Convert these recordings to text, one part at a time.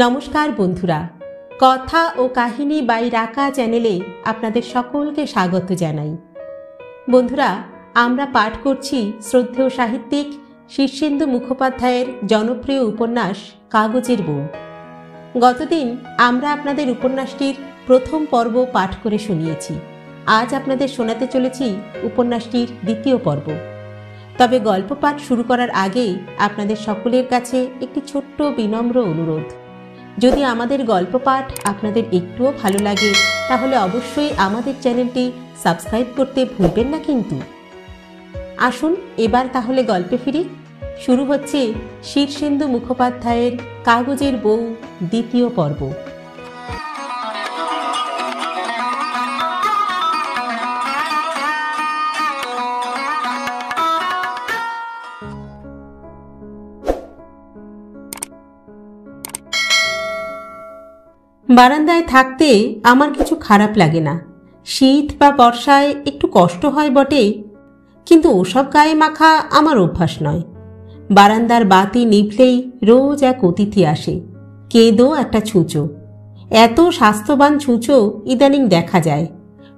নমস্কার বন্ধুরা, কথা ও কাহিনী বাই রাকা চ্যানেলে আপনাদের সকলকে স্বাগত জানাই। বন্ধুরা, আমরা পাঠ করছি শ্রদ্ধেয় সাহিত্যিক শীর্ষেন্দু মুখোপাধ্যায়ের জনপ্রিয় উপন্যাস কাগজের বউ। গতদিন আমরা আপনাদের উপন্যাসটির প্রথম পর্ব পাঠ করে শুনিয়েছি। আজ আপনাদের শোনাতে চলেছি উপন্যাসটির দ্বিতীয় পর্ব। তবে গল্প পাঠ শুরু করার আগে আপনাদের সকলের কাছে একটি ছোট্ট বিনম্র অনুরোধ। যদি আমাদের গল্প পাঠ আপনাদের একটুও ভালো লাগে তাহলে অবশ্যই আমাদের চ্যানেলটি সাবস্ক্রাইব করতে ভুলবেন না কিন্তু। আসুন এবার তাহলে গল্পে ফিরি। শুরু হচ্ছে শীর্ষেন্দু মুখোপাধ্যায়ের কাগজের বউ দ্বিতীয় পর্ব। বারান্দায় থাকতে আমার কিছু খারাপ লাগে না। শীত বা বর্ষায় একটু কষ্ট হয় বটে, কিন্তু ওসব গায়ে মাখা আমার অভ্যাস নয়। বারান্দার বাতি নিভলেই রোজ এক অতিথি আসে, কেঁদো একটা ছুঁচো। এত স্বাস্থ্যবান ছুঁচো ইদানিং দেখা যায়।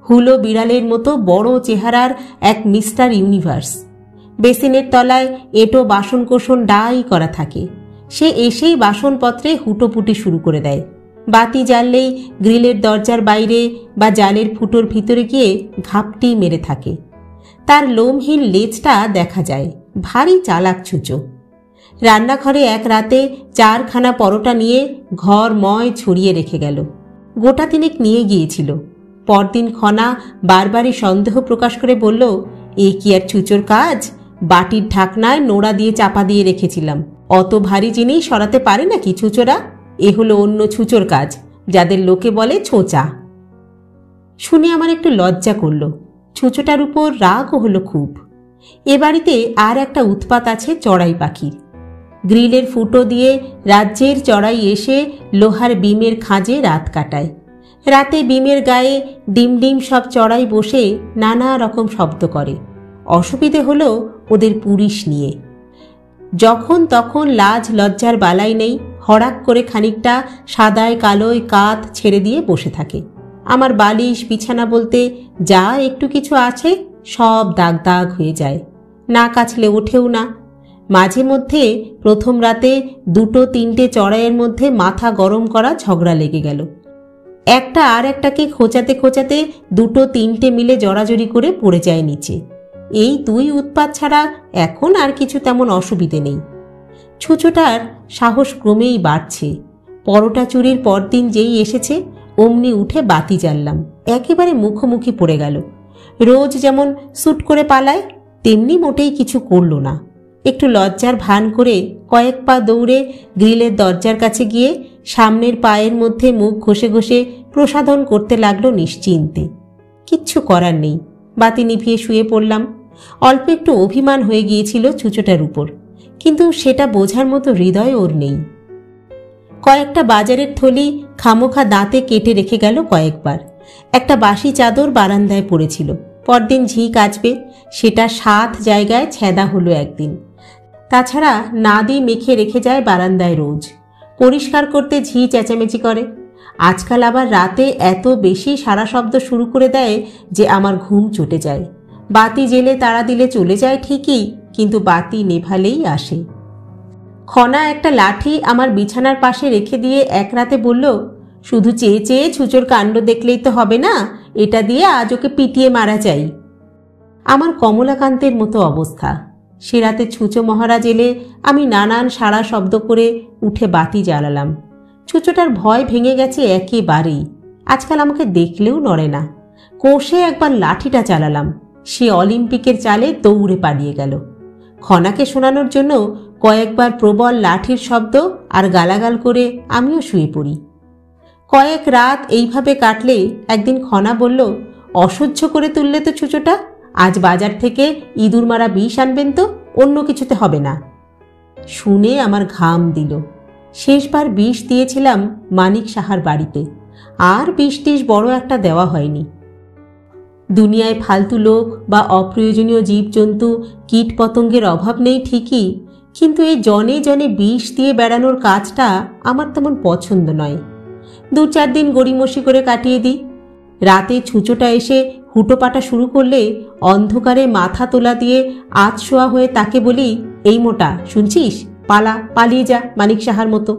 হুলো বিড়ালের মতো বড় চেহারার এক মিস্টার ইউনিভার্স। বেসিনের তলায় এঁটো বাসনকোসন ডাই করা থাকে। সে এসেই বাসনপত্রে হুটোপুটি শুরু করে দেয়। বাতি জ্বাললেই গ্রিলের দরজার বাইরে বা জালের ফুটোর ভিতরে গিয়ে ঘাপটি মেরে থাকে। তার লোমহীন লেজটা দেখা যায়। ভারী চালাক ছুঁচো। রান্নাঘরে এক রাতে 4খানা পরোটা নিয়ে ঘর ময় ছড়িয়ে রেখে গেল। গোটা তিনেক নিয়ে গিয়েছিল। পরদিন খনা বারবারই সন্দেহ প্রকাশ করে বলল, এ কি আর ছুঁচোর কাজ? বাটির ঢাকনায় নোড়া দিয়ে চাপা দিয়ে রেখেছিলাম। অত ভারী জিনিস সরাতে পারে নাকি ছুঁচোরা? এ হলো অন্য ছুঁচোর কাজ, যাদের লোকে বলে ছোঁচা। শুনে আমার একটু লজ্জা করল। ছুঁচোটার উপর রাগও হলো খুব। এ বাড়িতে আর একটা উৎপাত আছে চড়াই পাখির। গ্রিলের ফুটো দিয়ে রাজ্যের চড়াই এসে লোহার বিমের খাঁজে রাত কাটায়। রাতে বিমের গায়ে ডিম ডিম সব চড়াই বসে নানা রকম শব্দ করে। অসুবিধে হলো ওদের পুলিশ নিয়ে। যখন তখন লাজ লজ্জার বালাই নেই, হড়াক করে খানিকটা সাদায় কালোয় কাত ছেড়ে দিয়ে বসে থাকে। আমার বালিশ বিছানা বলতে যা একটু কিছু আছে সব দাগ দাগ হয়ে যায়। না কাছলে ওঠেও না। মাঝে মধ্যে প্রথম রাতে 2-3টে চড়াইয়ের মধ্যে মাথা গরম করা ঝগড়া লেগে গেল। একটা আর একটাকে খোঁচাতে খোঁচাতে 2-3টে মিলে জড়াজড়ি করে পড়ে যায় নিচে। এই 2 উৎপাত ছাড়া এখন আর কিছু তেমন অসুবিধে নেই। ছুঁচোটার সাহস ক্রমেই বাড়ছে। পরোটা চুরির পরদিন যেই এসেছে অমনি উঠে বাতি জ্বাললাম। একেবারে মুখোমুখি পড়ে গেল। রোজ যেমন স্যুট করে পালায় তেমনি মোটেই কিছু করল না। একটু লজ্জার ভান করে কয়েক পা দৌড়ে গ্রিলের দরজার কাছে গিয়ে সামনের পায়ের মধ্যে মুখ ঘষে ঘষে প্রসাধন করতে লাগলো নিশ্চিন্তে। কিচ্ছু করার নেই। বাতি নিভিয়ে শুয়ে পড়লাম। অল্প একটু অভিমান হয়ে গিয়েছিল ছুঁচোটার উপর, কিন্তু সেটা বোঝার মতো হৃদয় ওর নেই। কয়েকটা বাজারের থলি খামোখা দাঁতে কেটে রেখে গেল কয়েকবার। একটা বাসি চাদর বারান্দায় পড়েছিল, পরদিন ঝি কাচবে, সেটা 7 জায়গায় ছেঁদা হলো একদিন। তাছাড়া নাদি মেখে রেখে যায় বারান্দায় রোজ। পরিষ্কার করতে ঝি চেঁচামেচি করে। আজকাল আবার রাতে এত বেশি সারা শব্দ শুরু করে দেয় যে আমার ঘুম চটে যায়। বাতি জেলে তাড়া দিলে চলে যায় ঠিকই, কিন্তু বাতি নেভালেই আসে। খনা একটা লাঠি আমার বিছানার পাশে রেখে দিয়ে এক রাতে বলল, শুধু চেয়ে চেয়ে ছুঁচোর কাণ্ড দেখলেই তো হবে না, এটা দিয়ে আজ ওকে পিটিয়ে মারা চাই। আমার কমলাকান্তের মতো অবস্থা। সে রাতে ছুঁচো মহারাজ এলে আমি নানান সারা শব্দ করে উঠে বাতি জ্বালালাম। ছুঁচোটার ভয় ভেঙে গেছে একেবারেই। আজকাল আমাকে দেখলেও নড়ে না। কষে একবার লাঠিটা চালালাম। সে অলিম্পিকের চালে দৌড়ে পালিয়ে গেল। খনাকে শোনানোর জন্য কয়েকবার প্রবল লাঠির শব্দ আর গালাগাল করে আমিও শুয়ে পড়ি। কয়েক রাত এইভাবে কাটলে একদিন খনা বলল, অসহ্য করে তুললে তো ছুঁচোটা, আজ বাজার থেকে ইঁদুর মারা বিষ আনবেন তো, অন্য কিছুতে হবে না। শুনে আমার ঘাম দিল। শেষবার বিষ দিয়েছিলাম মানিক সাহার বাড়িতে। আর বিষ টিষ বড় একটা দেওয়া হয়নি। দুনিয়ায় ফালতু লোক বা অপ্রয়োজনীয় জীবজন্তু কীট পতঙ্গের অভাব নেই ঠিকই, কিন্তু এই জনে জনে বিষ দিয়ে বেড়ানোর কাজটা আমার তেমন পছন্দ নয়। 2-4 দিন গড়িমসি করে কাটিয়ে দিই। রাতে ছুঁচোটা এসে হুটোপাটা শুরু করলে অন্ধকারে মাথা তোলা দিয়ে আধশোয়া হয়ে তাকে বলি, এই মোটা, শুনছিস? পালা, পালিয়ে যা মানিক সাহার মতো।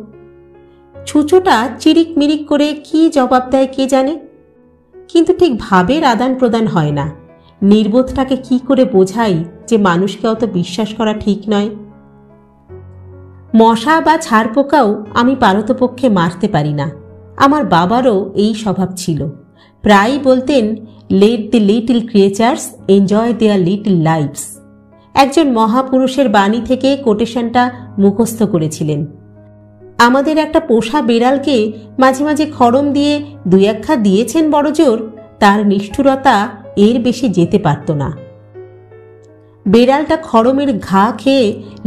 ছুঁচোটা চিরিক মিরিক করে কি জবাব দেয় কে জানে, কিন্তু ঠিক ভাবের আদান প্রদান হয় না। নির্বোধটাকে কি করে বোঝাই যে মানুষকে অত বিশ্বাস করা ঠিক নয়। মশা বা ছাড় পোকাও আমি পারতপক্ষে মারতে পারি না। আমার বাবারও এই স্বভাব ছিল। প্রায়ই বলতেন, let the little creatures enjoy their little lives. একজন মহাপুরুষের বাণী থেকে কোটেশনটা মুখস্থ করেছিলেন। আমাদের একটা পোষা বেড়ালকে মাঝে মাঝে খড়ম দিয়ে 2-1 খা দিয়েছেন বড়জোর, তার নিষ্ঠুরতা এর বেশি যেতে পারত না। বেড়ালটা খড়মের ঘা খেয়ে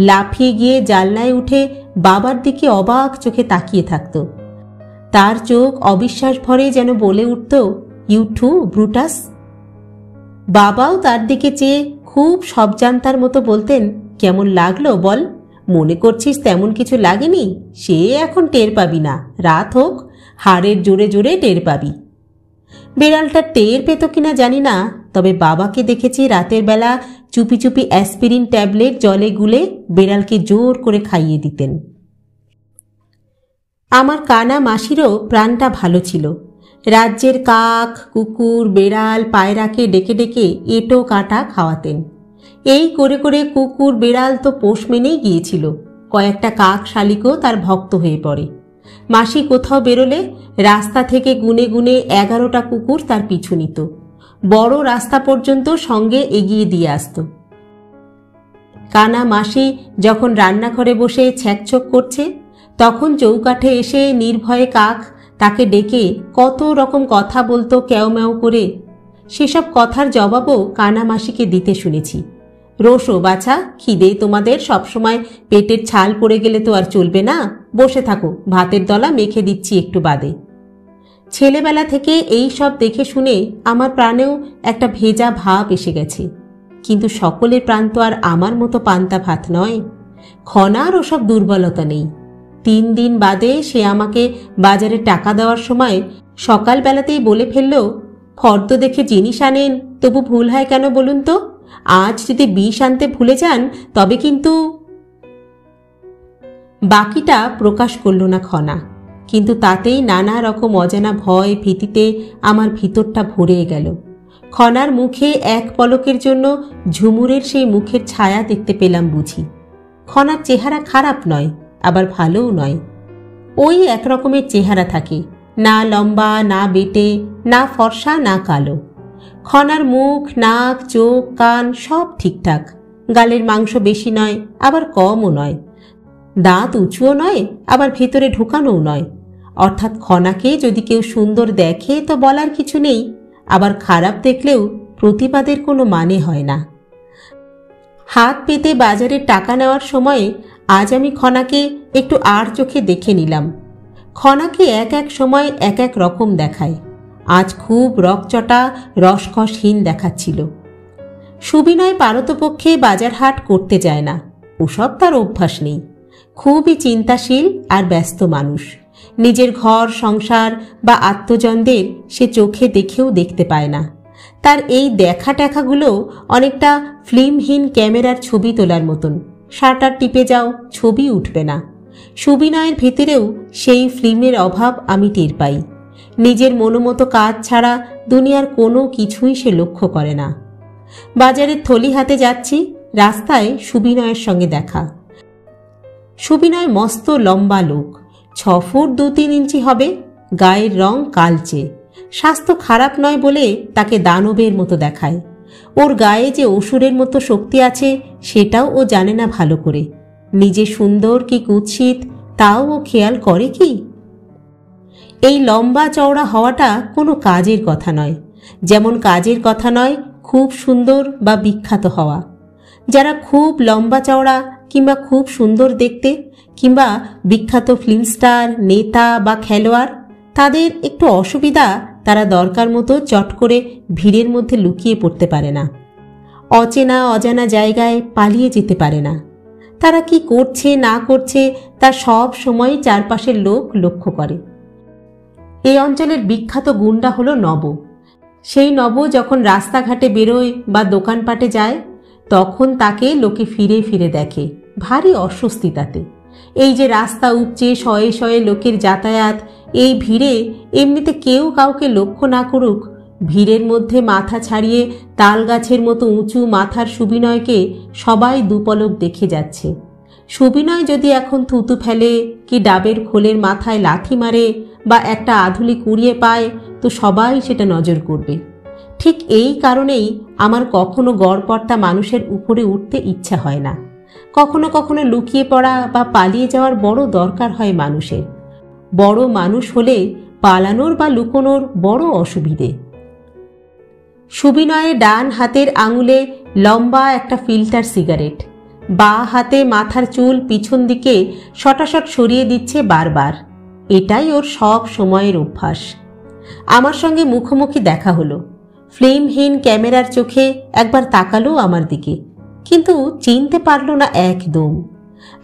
লাফিয়ে গিয়ে জানলায় উঠে বাবার দিকে অবাক চোখে তাকিয়ে থাকত। তার চোখ অবিশ্বাস ভরে যেন বলে উঠত, ইউ টু ব্রুটাস। বাবাও তার দিকে চেয়ে খুব সবজান্তার মতো বলতেন, কেমন লাগলো বল? মনে করছিস তেমন কিছু লাগেনি? সে এখন টের পাবি না, রাত হোক, হাড়ের জোরে জোরে টের পাবি। বেড়ালটা টের পেত কিনা জানি না, তবে বাবাকে দেখেছি রাতের বেলা চুপি চুপি অ্যাসপিরিন ট্যাবলেট জলে গুলে বেড়ালকে জোর করে খাইয়ে দিতেন। আমার কানা মাসিরও প্রাণটা ভালো ছিল। রাজ্যের কাক, কুকুর, বেড়াল, পায়রাকে ডেকে ডেকে এঁটো কাটা খাওয়াতেন। এই করে করে কুকুর বেড়াল তো পোষ মেনেই গিয়েছিল। কয়েকটা কাক শালিকও তার ভক্ত হয়ে পড়ে। মাসি কোথাও বেরোলে রাস্তা থেকে গুনে গুনে 11টা কুকুর তার পিছু নিত। বড় রাস্তা পর্যন্ত সঙ্গে এগিয়ে দিয়ে আসত। কানা মাসি যখন রান্নাঘরে বসে ছ্যাঁকছক করছে, তখন চৌকাঠে এসে নির্ভয়ে কাক তাকে ডেকে কত রকম কথা বলতো ক্যাও ম্যাও করে। সেসব কথার জবাবও কানা মাসিকে দিতে শুনেছি। রোসো বাছা, খিদে তোমাদের সবসময় পেটের ছাল পড়ে গেলে তো আর চলবে না, বসে থাকো, ভাতের দলা মেখে দিচ্ছি একটু বাদে। ছেলেবেলা থেকে এই সব দেখে শুনে আমার প্রাণেও একটা ভেজা ভাব এসে গেছে। কিন্তু সকলের প্রাণ তো আর আমার মতো পান্তা ভাত নয়। খনার ওসব দুর্বলতা নেই। 3 দিন বাদে সে আমাকে বাজারে টাকা দেওয়ার সময় সকালবেলাতেই বলে ফেলল, ফর্দ দেখে জিনিস আনেন, তবু ভুল হয় কেন বলুন তো? আজ যদি বিষ আনতে ভুলে যান তবে কিন্তু। বাকিটা প্রকাশ করল না খনা, কিন্তু তাতেই নানা রকম অজানা ভয় ভীতিতে আমার ভিতরটা ভরে গেল। খনার মুখে এক পলকের জন্য ঝুমুরের সেই মুখের ছায়া দেখতে পেলাম বুঝি। খনার চেহারা খারাপ নয়, আবার ভালোও নয়। ওই এক রকমের চেহারা থাকে, না লম্বা, না বেটে, না ফর্সা, না কালো। খনার মুখ, নাক, চোখ, কান সব ঠিকঠাক। গালের মাংস বেশি নয়, আবার কমও নয়। দাঁত উঁচুও নয়, আবার ভেতরে ঢোকানোও নয়। অর্থাৎ খনাকে যদি কেউ সুন্দর দেখে তো বলার কিছু নেই, আবার খারাপ দেখলেও প্রতিবাদের কোনো মানে হয় না। হাত পেতে বাজারে টাকা নেওয়ার সময়ে আজ আমি খনাকে একটু আর চোখে দেখে নিলাম। খনাকে এক এক সময় এক এক রকম দেখায়। আজ খুব রকচটা রসকসহীন দেখাচ্ছিল। সুবিনয় পারতপক্ষে বাজার হাট করতে যায় না, ওসব তার অভ্যাস নেই। খুবই চিন্তাশীল আর ব্যস্ত মানুষ। নিজের ঘর সংসার বা আত্মজনদের সে চোখে দেখেও দেখতে পায় না। তার এই দেখা টেখাগুলো অনেকটা ফিল্মহীন ক্যামেরার ছবি তোলার মতন। শাটার টিপে যাও, ছবি উঠবে না। সুবিনয়ের ভেতরেও সেই ফিল্মের অভাব আমি টের পাই। নিজের মনোমতো কাজ ছাড়া দুনিয়ার কোনো কিছুই সে লক্ষ্য করে না। বাজারের থলি হাতে যাচ্ছি, রাস্তায় সুবিনয়ের সঙ্গে দেখা। সুবিনয় মস্ত লম্বা লোক, 6 ফুট 2-3 ইঞ্চি হবে। গায়ের রং কালচে। স্বাস্থ্য খারাপ নয় বলে তাকে দানবের মতো দেখায়। ওর গায়ে যে অসুরের মতো শক্তি আছে সেটাও ও জানে না ভালো করে। নিজে সুন্দর কি কুৎসিত তাও ও খেয়াল করে কি? এই লম্বা চওড়া হওয়াটা কোনো কাজের কথা নয়, যেমন কাজের কথা নয় খুব সুন্দর বা বিখ্যাত হওয়া। যারা খুব লম্বা চওড়া কিংবা খুব সুন্দর দেখতে কিংবা বিখ্যাত ফিল্ম স্টার, নেতা বা খেলোয়াড়, তাদের একটু অসুবিধা, তারা দরকার মতো চট করে ভিড়ের মধ্যে লুকিয়ে পড়তে পারে না। অচেনা অজানা জায়গায় পালিয়ে যেতে পারে না। তারা কি করছে না করছে তা সব সময় চারপাশের লোক লক্ষ্য করে। এই অঞ্চলের বিখ্যাত গুন্ডা হলো নব। সেই নব যখন রাস্তাঘাটে বেরোয় বা দোকানপাটে যায় তখন তাকে লোকে ফিরে ফিরে দেখে, ভারী অস্বস্তি তাতে। এই যে রাস্তা উপচে শয়ে শয়ে লোকের যাতায়াত, এই ভিড়ে এমনিতে কেউ কাউকে লক্ষ্য না করুক, ভিড়ের মধ্যে মাথা ছাড়িয়ে তাল গাছের মতো উঁচু মাথার সুবিনয়কে সবাই দুপলক দেখে যাচ্ছে। সুবিনয় যদি এখন থুতু ফেলে কি ডাবের খোলের মাথায় লাথি মারে বা একটা আধুলি কুড়িয়ে পায় তো সবাই সেটা নজর করবে। ঠিক এই কারণেই আমার কখনো গড়পড়তা মানুষের উপরে উঠতে ইচ্ছা হয় না। কখনো কখনো লুকিয়ে পড়া বা পালিয়ে যাওয়ার বড় দরকার হয় মানুষের। বড় মানুষ হলে পালানোর বা লুকোনোর বড় অসুবিধে। সুবিনয়ের ডান হাতের আঙুলে লম্বা একটা ফিল্টার সিগারেট, বাঁ হাতে মাথার চুল পিছন দিকে শটাশট সরিয়ে দিচ্ছে বারবার। এটাই ওর সব সময়ের অভ্যাস। আমার সঙ্গে মুখোমুখি দেখা হলো। ফিল্মহীন ক্যামেরার চোখে একবার তাকালো আমার দিকে, কিন্তু চিনতে পারল না একদম।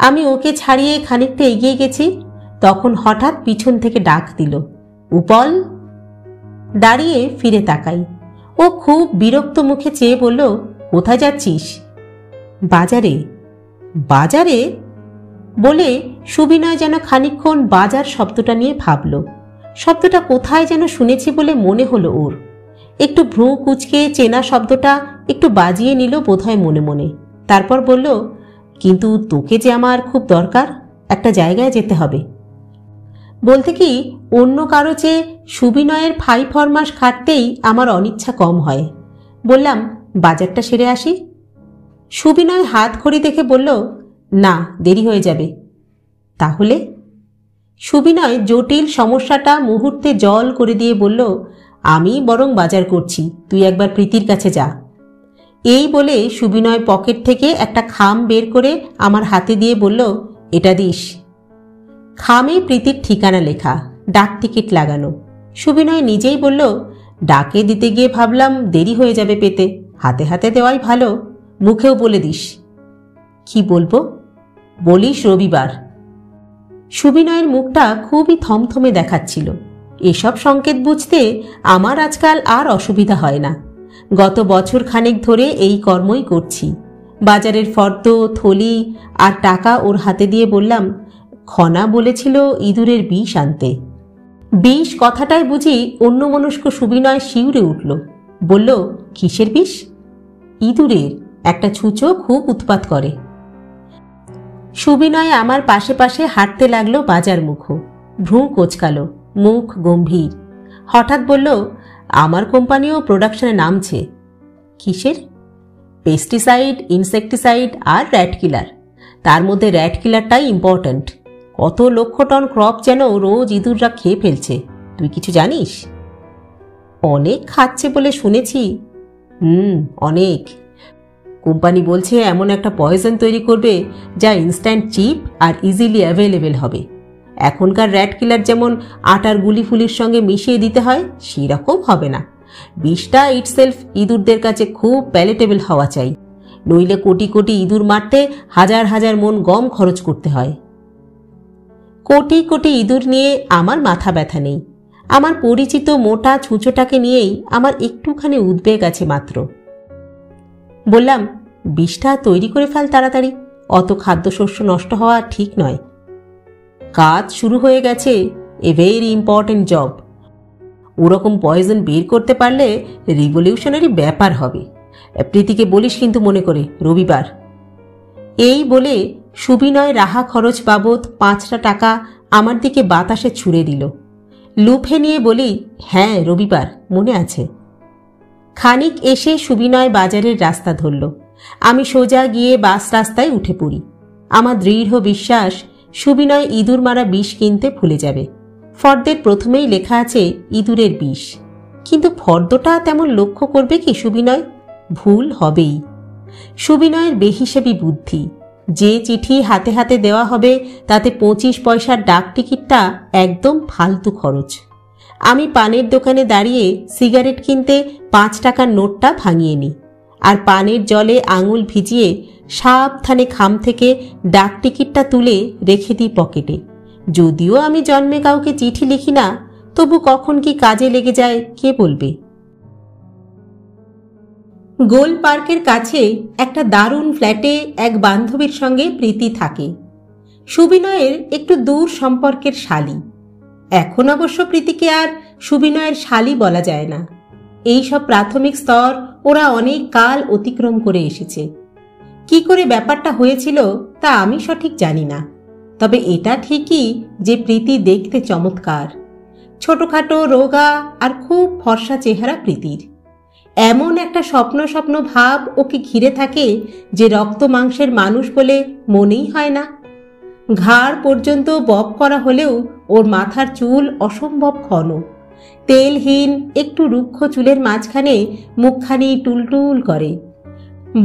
আমি ওকে ছাড়িয়ে খানিকটা এগিয়ে গেছি, তখন হঠাৎ পিছন থেকে ডাক দিল, উপল। দাঁড়িয়ে ফিরে তাকাই। ও খুব বিরক্ত মুখে চেয়ে বলল, কোথায় যাচ্ছিস? বাজারে। বাজারে বলে সুবিনয় যেন খানিকক্ষণ বাজার শব্দটা নিয়ে ভাবল। শব্দটা কোথায় যেন শুনেছি বলে মনে হলো ওর। একটু ভ্রু কুচকে চেনা শব্দটা একটু বাজিয়ে নিল বোধহয় মনে মনে। তারপর বলল, কিন্তু তোকে যে আমার খুব দরকার, একটা জায়গায় যেতে হবে। বলতে কি অন্য কারো চেয়ে সুবিনয়ের ফাই ফরমাস খাটতেই আমার অনিচ্ছা কম হয়। বললাম, বাজারটা সেরে আসি। সুবিনয় হাত ঘড়ি দেখে বলল, না, দেরি হয়ে যাবে। তাহলে? সুবিনয় জটিল সমস্যাটা মুহূর্তে জল করে দিয়ে বলল, আমি বরং বাজার করছি, তুই একবার প্রীতির কাছে যা। এই বলে সুবিনয় পকেট থেকে একটা খাম বের করে আমার হাতে দিয়ে বলল, এটা দিস। খামে প্রীতির ঠিকানা লেখা, ডাক টিকিট লাগানো। সুবিনয় নিজেই বলল, ডাকে দিতে গিয়ে ভাবলাম দেরি হয়ে যাবে পেতে, হাতে হাতে দেওয়াই ভালো, মুখেও বলে দিস। কি বলবো? বলিস রবিবার। সুবিনয়ের মুখটা খুবই থমথমে দেখাচ্ছিল। এসব সংকেত বুঝতে আমার আজকাল আর অসুবিধা হয় না। গত বছর খানেক ধরে এই কর্মই করছি। বাজারের ফর্দ, থলি আর টাকা ওর হাতে দিয়ে বললাম, খনা বলেছিল ইঁদুরের বিষ আনতে। বিষ কথাটাই বুঝি অন্যমনস্ক সুবিনয় শিউরে উঠল। বলল, কিসের বিষ? ইঁদুরের, একটা ছুঁচো খুব উৎপাত করে। সুবিনয় আমার পাশে পাশে হাঁটতে লাগলো বাজার মুখো। ভ্রু কোচকালো, মুখ গম্ভীর। হঠাৎ বলল, আমার কোম্পানিও প্রোডাকশনে নামছে। কিসের? পেস্টিসাইড, ইনসেকটিসাইড আর র্যাট কিলার। তার মধ্যে র্যাট কিলারটাই ইম্পর্ট্যান্ট। কত লক্ষ টন ক্রপ যেন রোজ ইঁদুররা খেয়ে ফেলছে, তুই কিছু জানিস? অনেক খাচ্ছে বলে শুনেছি। অনেক। কোম্পানি বলছে এমন একটা পয়জন তৈরি করবে যা ইনস্ট্যান্ট চিপ আর ইজিলি অ্যাভেলেবেল হবে। এখনকার র্যাট কিলার যেমন আটার গুলি ফুলির সঙ্গে মিশিয়ে দিতে হয়, সেরকম হবে না। বিষটা ইটসেলফ ইঁদুরদের কাছে খুব প্যালেটেবল হওয়া চাই, নইলে কোটি কোটি ইঁদুর মারতে হাজার হাজার মন গম খরচ করতে হয়। কোটি কোটি ইঁদুর নিয়ে আমার মাথা ব্যথা নেই। আমার পরিচিত মোটা ছুঁচোটাকে নিয়েই আমার একটুখানি উদ্বেগ আছে মাত্র। বললাম, বিষটা তৈরি করে ফেল তাড়াতাড়ি, অত খাদ্যশস্য নষ্ট হওয়া ঠিক নয়। কাজ শুরু হয়ে গেছে, এ ভেরি ইম্পর্টেন্ট জব। ওরকম পয়জন বের করতে পারলে রিভলিউশনারি ব্যাপার হবে। প্রীতিকে বলিস কিন্তু মনে করে, রবিবার। এই বলে সুবিনয় রাহা খরচ বাবদ 5টা টাকা আমার দিকে বাতাসে ছুঁড়ে দিল। লুফে নিয়ে বলি, হ্যাঁ রবিবার, মনে আছে। খানিক এসে সুবিনয় বাজারের রাস্তা ধরল। আমি সোজা গিয়ে বাস রাস্তায় উঠে পড়ি। আমার দৃঢ় বিশ্বাস সুবিনয় ইঁদুর মারা বিষ কিনতে ভুলে যাবে। ফর্দের প্রথমেই লেখা আছে ইঁদুরের বিষ, কিন্তু ফর্দটা তেমন লক্ষ্য করবে কি সুবিনয়? ভুল হবেই। সুবিনয়ের বেহিসেবি বুদ্ধি। যে চিঠি হাতে হাতে দেওয়া হবে তাতে 25 পয়সার ডাক টিকিটটা একদম ফালতু খরচ। আমি পানের দোকানে দাঁড়িয়ে সিগারেট কিনতে 5 টাকার নোটটা ভাঙিয়ে নিই, আর পানের জলে আঙুল ভিজিয়ে সাবধানে খাম থেকে ডাক টিকিটটা তুলে রেখে দিই পকেটে। যদিও আমি জন্মে কাউকে চিঠি লিখি না, তবু কখন কি কাজে লেগে যায় কে বলবে। গোল পার্কের কাছে একটা দারুণ ফ্ল্যাটে এক বান্ধবীর সঙ্গে প্রীতি থাকে। সুবিনয়ের একটু দূর সম্পর্কের শালী। এখন অবশ্য প্রীতিকে আর সুবিনয়ের শালী বলা যায় না। এই সব প্রাথমিক স্তর ওরা অনেক কাল অতিক্রম করে এসেছে। কি করে ব্যাপারটা হয়েছিল তা আমি সঠিক জানি না, তবে এটা ঠিকই যে প্রীতি দেখতে চমৎকার। ছোটখাটো, রোগা আর খুব ফর্সা চেহারা প্রীতির। এমন একটা স্বপ্ন স্বপ্ন ভাব ওকে ঘিরে থাকে যে রক্ত মাংসের মানুষ বলে মনেই হয় না। ঘাড় পর্যন্ত বব করা হলেও ওর মাথার চুল অসম্ভব ঘন। তেলহীন একটু রুক্ষ চুলের মাঝখানে মুখখানি টুলটুল করে।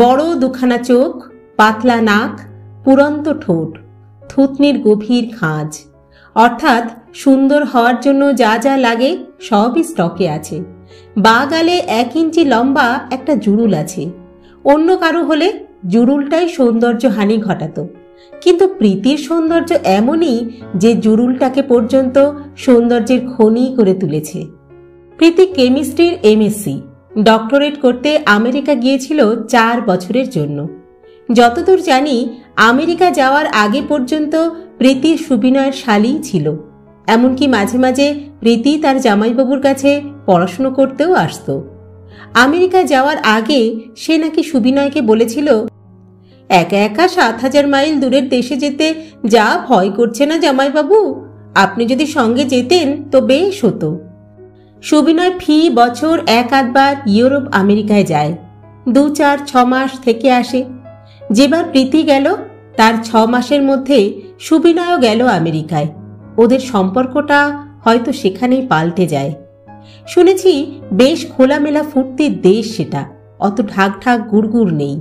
বড় দুখানা চোখ, পাতলা নাক, পুরন্ত ঠোঁট, থুতনির গভীর খাঁজ। অর্থাৎ সুন্দর হওয়ার জন্য যা যা লাগে সবই স্টকে আছে। বা গালে 1 ইঞ্চি লম্বা একটা জুড়ুল আছে। অন্য কারো হলে জুড়ুলটাই সৌন্দর্য হানি ঘটাতো, কিন্তু প্রীতির সৌন্দর্য এমনই যে জুড়ুলটাকে পর্যন্ত সৌন্দর্যের খনি করে তুলেছে। প্রীতি কেমিস্ট্রির এমএসসি, ডক্টরেট করতে আমেরিকা গিয়েছিল 4 বছরের জন্য। যতদূর জানি আমেরিকা যাওয়ার আগে পর্যন্ত প্রীতি সুবিনয়ের শালীই ছিল। এমনকি মাঝে মাঝে প্রীতি তার জামাইবাবুর কাছে পড়াশুনো করতেও আসত। আমেরিকা যাওয়ার আগে সে নাকি সুবিনয়কে বলেছিল, একা একা 7,000 মাইল দূরের দেশে যেতে যা ভয় করছে না জামাইবাবু, আপনি যদি সঙ্গে যেতেন তো বেশ হতো। সুবিনয় ফি বছর 1-8 ইউরোপ আমেরিকায় যায়, 2-4-6 মাস থেকে আসে। যেবার প্রীতি গেল তার 6 মাসের মধ্যে সুবিনয়ও গেল আমেরিকায়। ওদের সম্পর্কটা হয়তো সেখানেই পাল্টে যায়। শুনেছি বেশ খোলামেলা ফুর্তির দেশ সেটা, অত ঢাক ঢাক গুড়গুড় নেই।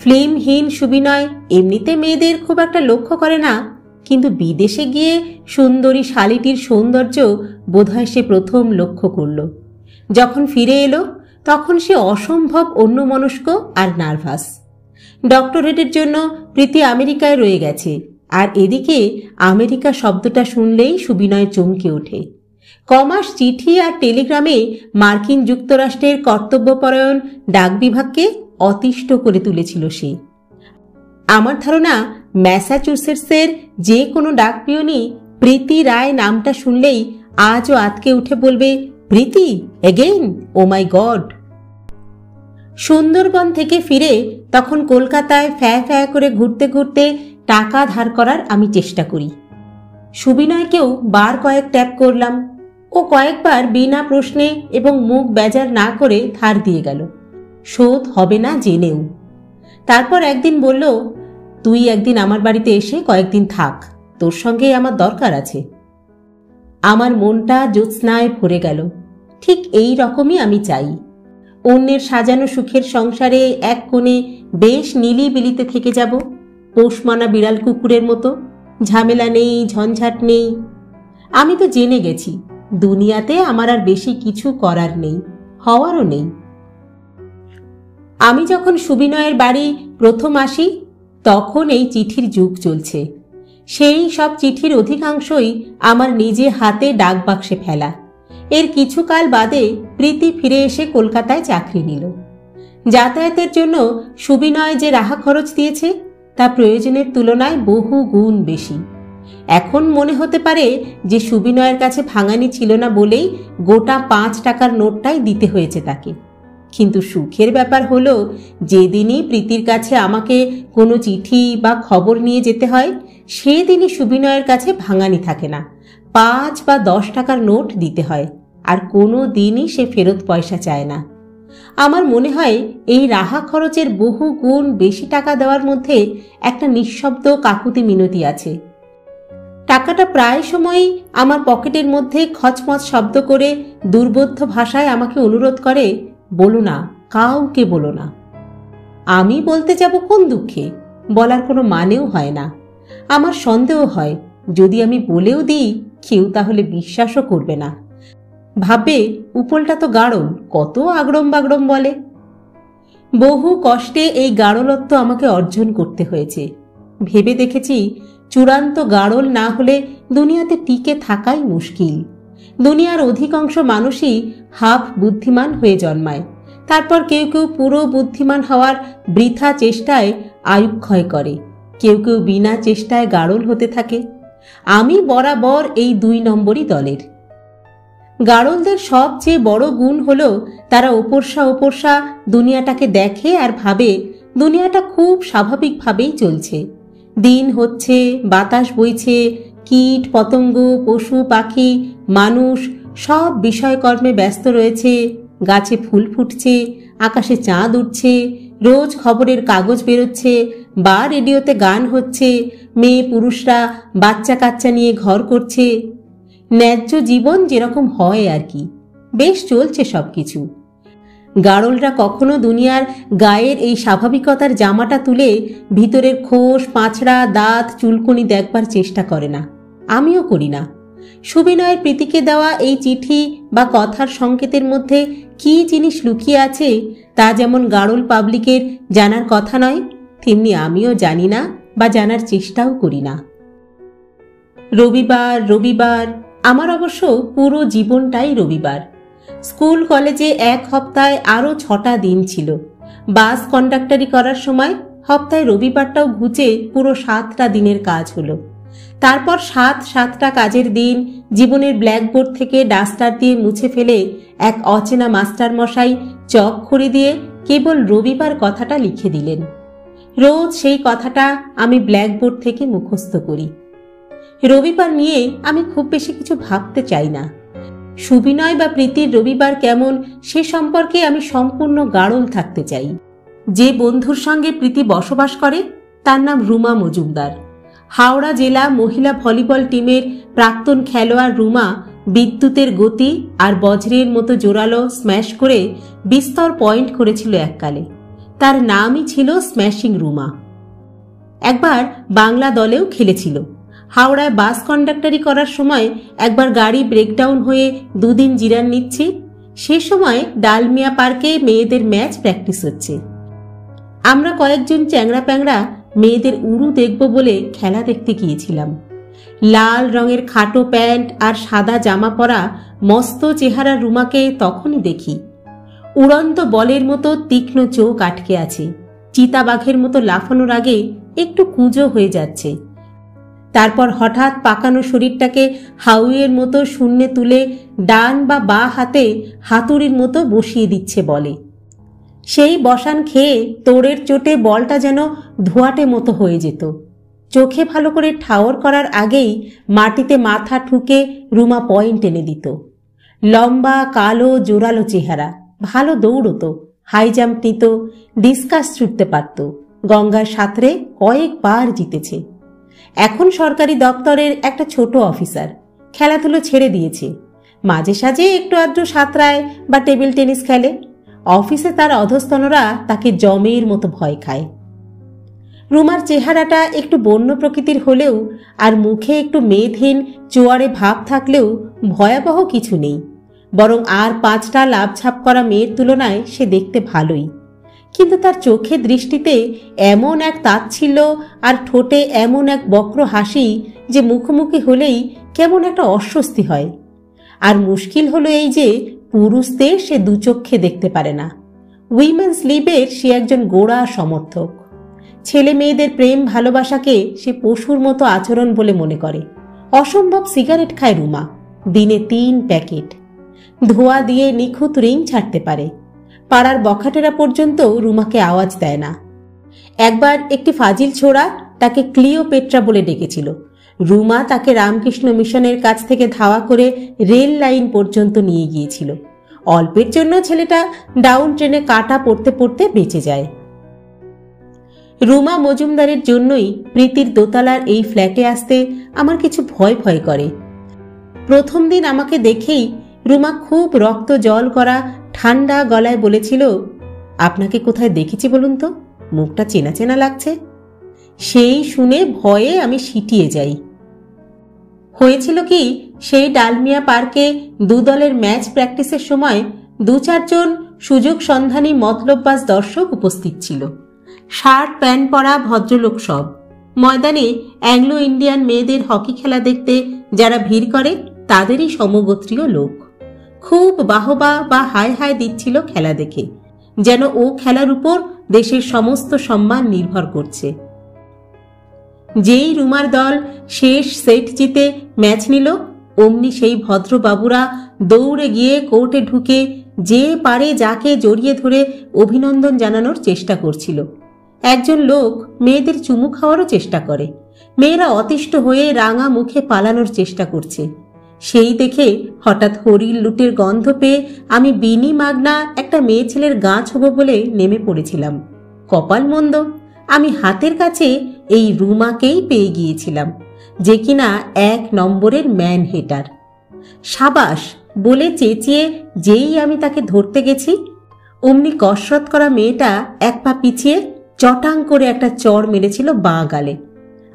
ফিল্মহীন সুবিনয় এমনিতে মেয়েদের খুব একটা লক্ষ্য করে না, কিন্তু বিদেশে গিয়ে সুন্দরী শালীটির সৌন্দর্য বোধহয় সে প্রথম লক্ষ্য করল। যখন ফিরে এলো তখন সে অসম্ভব অন্যমনস্ক আর নার্ভাস। ডক্টরেটের জন্য প্রীতি আমেরিকায় রয়ে গেছে, আর এদিকে আমেরিকা শব্দটা শুনলেই সুবিনয় চমকে ওঠে। কমাস চিঠি আর টেলিগ্রামে মার্কিন যুক্তরাষ্ট্রের কর্তব্যপরায়ণ ডাক বিভাগকে অতিষ্ঠ করে তুলেছিল সে। আমার ধারণা ম্যাসাচুসেটসের যে কোনো ডাকপিয়নই প্রীতি রায় নামটা শুনলেই আজও আতকে উঠে বলবে, প্রীতি এগেইন, ও মাই গড। সুন্দরবন থেকে ফিরে তখন কলকাতায় ফ্যা ফ্যা করে ঘুরতে ঘুরতে টাকা ধার করার আমি চেষ্টা করি। সুবিনয়কেও বার কয়েক ট্যাপ করলাম। ও কয়েকবার বিনা প্রশ্নে এবং মুখ বেজার না করে ধার দিয়ে গেল, শোধ হবে না জেনেও। তারপর একদিন বলল, তুই একদিন আমার বাড়িতে এসে কয়েকদিন থাক, তোর সঙ্গে আমার দরকার আছে। আমার মনটা জ্যোৎস্নায় ভরে গেল। ঠিক এই রকমই আমি চাই। অন্যের সাজানো সুখের সংসারে এক কোণে বেশ নিলিবিলিতে থেকে যাব, পোষমানা বিড়াল কুকুরের মতো। ঝামেলা নেই, ঝঞ্ঝাট নেই। আমি তো জেনে গেছি দুনিয়াতে আমার আর বেশি কিছু করার নেই, হওয়ারও নেই। আমি যখন সুবিনয়ের বাড়ি প্রথম আসি তখন এই চিঠির যুগ চলছে। সেই সব চিঠির অধিকাংশই আমার নিজে হাতে ডাক বাক্সে ফেলা। এর কিছুকাল বাদে প্রীতি ফিরে এসে কলকাতায় চাকরি নিল। যাতায়াতের জন্য সুবিনয় যে রাহা খরচ দিয়েছে তা প্রয়োজনের তুলনায় বহু গুণ বেশি। এখন মনে হতে পারে যে সুবিনয়ের কাছে ভাঙানি ছিল না বলেই গোটা 5 টাকার নোটটাই দিতে হয়েছে তাকে। কিন্তু সুখের ব্যাপার হলো, যেদিনই প্রীতির কাছে আমাকে কোনো চিঠি বা খবর নিয়ে যেতে হয় সেদিনই সুবিনয়ের কাছে ভাঙানি থাকে না, 5 বা 10 টাকার নোট দিতে হয়, আর কোনো দিনই সে ফেরত পয়সা চায় না। আমার মনে হয় এই রাহা খরচের বহু গুণ বেশি টাকা দেওয়ার মধ্যে একটা নিঃশব্দ কাকুতি মিনতি আছে। টাকাটা প্রায় সময়ই আমার পকেটের মধ্যে খচমচ শব্দ করে দুর্বোধ্য ভাষায় আমাকে অনুরোধ করে, বলো না, কাউকে বলো না। আমি বলতে যাব কোন দুঃখে? বলার কোনো মানেও হয় না। আমার সন্দেহ হয় যদি আমি বলেও দিই কেউ তাহলে বিশ্বাসও করবে না, ভাববে উপলটা তো গাঢ়, কত আগড়ম বাগড়ম বলে। বহু কষ্টে এই গাড়লত্ব আমাকে অর্জন করতে হয়েছে। ভেবে দেখেছি চূড়ান্ত গাড়ল না হলে দুনিয়াতে টিকে থাকাই মুশকিল। দুনিয়ার অধিকাংশ মানুষই হাফ বুদ্ধিমান হয়ে জন্মায়, তারপর কেউ কেউ পুরো বুদ্ধিমান হওয়ার বৃথা চেষ্টায় আয়ুক্ষয় করে, কেউ কেউ বিনা চেষ্টায় গাড়ল হতে থাকে। আমি বরাবর এই 2 নম্বরই দলের। গাড়লদের সবচেয়ে বড় গুণ হলো তারা ওপরসা দুনিয়াটাকে দেখে আর ভাবে দুনিয়াটা খুব স্বাভাবিকভাবেই চলছে। দিন হচ্ছে, বাতাস বইছে, কীট পতঙ্গ, পশু পাখি, মানুষ সব বিষয়কর্মে ব্যস্ত রয়েছে, গাছে ফুল ফুটছে, আকাশে চাঁদ উঠছে, রোজ খবরের কাগজ বেরোচ্ছে বা রেডিওতে গান হচ্ছে, মেয়ে পুরুষরা বাচ্চা কাচ্চা নিয়ে ঘর করছে। ন্যায্য জীবন যেরকম হয় আর কি, বেশ চলছে সবকিছু। গাড়লরা কখনো দুনিয়ার গায়ের এই স্বাভাবিকতার জামাটা তুলে ভিতরের খোস, পাঁচড়া, দাঁত, চুলকুনি দেখবার চেষ্টা করে না, আমিও করি না। সুবিনয়ের প্রীতিকে দেওয়া এই চিঠি বা কথার সংকেতের মধ্যে কি জিনিস লুকিয়ে আছে তা যেমন গাড়ল পাবলিকের জানার কথা নয়, তেমনি আমিও জানি না বা জানার চেষ্টাও করি না। রবিবার রবিবার, আমার অবশ্য পুরো জীবনটাই রবিবার। স্কুল কলেজে 1 সপ্তাহে আরও 6টা দিন ছিল। বাস কন্ডাক্টরি করার সময় সপ্তাহে রবিবারটাও ঘুচে পুরো 7টা দিনের কাজ হলো। তারপর 7টা কাজের দিন জীবনের ব্ল্যাকবোর্ড থেকে ডাস্টার দিয়ে মুছে ফেলে এক অচেনা মাস্টার মশাই চক খড়ি দিয়ে কেবল রবিবার কথাটা লিখে দিলেন। রোজ সেই কথাটা আমি ব্ল্যাকবোর্ড থেকে মুখস্থ করি। রবিবার নিয়ে আমি খুব বেশি কিছু ভাবতে চাই না। সুবিনয় বা প্রীতির রবিবার কেমন সে সম্পর্কে আমি সম্পূর্ণ গাড়ল থাকতে চাই। যে বন্ধুর সঙ্গে প্রীতি বসবাস করে তার নাম রুমা মজুমদার। হাওড়া জেলা মহিলা ভলিবল টিমের প্রাক্তন খেলোয়াড় রুমা বিদ্যুতের গতি আর বজ্রের মতো জোরালো স্ম্যাশ করে বিস্তর পয়েন্ট করেছিল এককালে। তার নামই ছিল স্ম্যাশিং রুমা। একবার বাংলা দলেও খেলেছিল। হাওড়ায় বাস কন্ডাক্টরি করার সময় একবার গাড়ি ব্রেকডাউন হয়ে 2 দিন জিরান নিচ্ছি। সে সময় ডালমিয়া পার্কে মেয়েদের ম্যাচ প্র্যাকটিস হচ্ছে। আমরা কয়েকজন চ্যাংড়া প্যাংড়া মেয়েদের উরু দেখব বলে খেলা দেখতে গিয়েছিলাম। লাল রঙের খাটো প্যান্ট আর সাদা জামা পরা মস্ত চেহারা রুমাকে তখনই দেখি। উড়ন্ত বলের মতো তীক্ষ্ণ চোখ আটকে আছে, চিতাবাঘের মতো লাফানোর আগে একটু কুঁজো হয়ে যাচ্ছে। তারপর হঠাৎ পাকানো শরীরটাকে হাউয়ের মতো শূন্যে তুলে ডান বা বাঁ হাতে হাতুড়ির মতো বসিয়ে দিচ্ছে বলে। সেই বসান খেয়ে তোড়ের চোটে বলটা যেন ধোঁয়াটে মতো হয়ে যেত। চোখে ভালো করে ঠাওর করার আগেই মাটিতে মাথা ঠুকে রুমা পয়েন্ট এনে দিত। লম্বা কালো জোরালো চেহারা, ভালো দৌড়তো, হাই জাম্প নিত, ডিসকাস ছুটতে পারত, গঙ্গার সাঁতরে কয়েকবার জিতেছে। এখন সরকারি দপ্তরের একটা ছোট অফিসার, খেলাধুলো ছেড়ে দিয়েছে। মাঝে সাঝে একটু আধটু সাঁতরায় বা টেবিল টেনিস খেলে। অফিসে তার অধস্তনরা তাকে জমের মতো ভয় খায়। রুমার চেহারাটা একটু বন্য প্রকৃতির হলেও আর মুখে একটু মেদহীন চোয়ারে ভাব থাকলেও ভয়াবহ কিছু নেই, বরং আর 5টা লাভঝাপ করা মেয়ের তুলনায় সে দেখতে ভালোই। কিন্তু তার চোখে দৃষ্টিতে এমন এক তাচ্ছিল্য আর ঠোঁটে এমন এক বক্র হাসি যে মুখোমুখি হলেই কেমন একটা অস্বস্তি হয়। আর মুশকিল হলো এই যে পুরুষদের সে দুচক্ষে দেখতে পারে না। উইমেন্স লিবের সে একজন গোড়া সমর্থক। ছেলে মেয়েদের প্রেম ভালোবাসাকে সে পশুর মতো আচরণ বলে মনে করে। অসম্ভব সিগারেট খায় রুমা, দিনে 3 প্যাকেট। ধোঁয়া দিয়ে নিখুঁত রিং ছাড়তে পারে। পাড়ার বখাটেরা পর্যন্ত রুমাকে আওয়াজ দেয় না। একবার একটি ফাজিল ছোড়া তাকে ক্লিওপেট্রা বলে ডেকেছিল। রুমা তাকে রামকৃষ্ণ মিশনের কাছ থেকে ধাওয়া করে রেল লাইন পর্যন্ত নিয়ে গিয়েছিল। অল্পের জন্য ছেলেটা ডাউন ট্রেনে কাটা পড়তে পড়তে বেঁচে যায়। রুমা মজুমদারের জন্যই প্রীতির দোতলার এই ফ্ল্যাটে আসতে আমার কিছু ভয় ভয় করে। প্রথম দিন আমাকে দেখেই রুমা খুব রক্ত জল করা ঠান্ডা গলায় বলেছিল, আপনাকে কোথায় দেখেছি বলুন তো, মুখটা চেনা চেনা লাগছে। সেই শুনে ভয়ে আমি সিটিয়ে যাই। হয়েছিল কি, সেই ডালমিয়া পার্কে 2 দলের ম্যাচ প্র্যাকটিসের সময় 2-4 জন সুযোগ সন্ধানী মতলববাজ দর্শক উপস্থিত ছিল। শার্ট প্যান্ট পরা ভদ্রলোক সব। ময়দানে অ্যাংলো ইন্ডিয়ান মেয়েদের হকি খেলা দেখতে যারা ভিড় করে তাদেরই সমগোত্রীয় লোক। খুব বাহবা বা হায় হায় দিচ্ছিল খেলা দেখে, যেন ও খেলার উপর দেশের সমস্ত সম্মান নির্ভর করছে। যেই রুমার দল শেষ সেট জিতে ম্যাচ নিল, অমনি সেই ভদ্রবাবুরা দৌড়ে গিয়ে কোর্টে ঢুকে যে পারে যাকে জড়িয়ে ধরে অভিনন্দন জানানোর চেষ্টা করছিল। একজন লোক মেয়েদের চুমু খাওয়ারও চেষ্টা করে। মেয়েরা অতিষ্ঠ হয়ে রাঙা মুখে পালানোর চেষ্টা করছে। সেই দেখে হঠাৎ হরির লুটের গন্ধ পেয়ে আমি বিনি মাগনা একটা মেয়ে ছেলের গা ছোবো বলে নেমে পড়েছিলাম। কপাল মন্দ, আমি হাতের কাছে এই রুমাকেই পেয়ে গিয়েছিলাম, যে কিনা 1 নম্বরের ম্যান হেটার। সাবাস বলে চেঁচিয়ে যেই আমি তাকে ধরতে গেছি, অমনি কসরত করা মেয়েটা 1 পা পিছিয়ে চটাং করে একটা চড় মেরেছিল বাঁ গালে।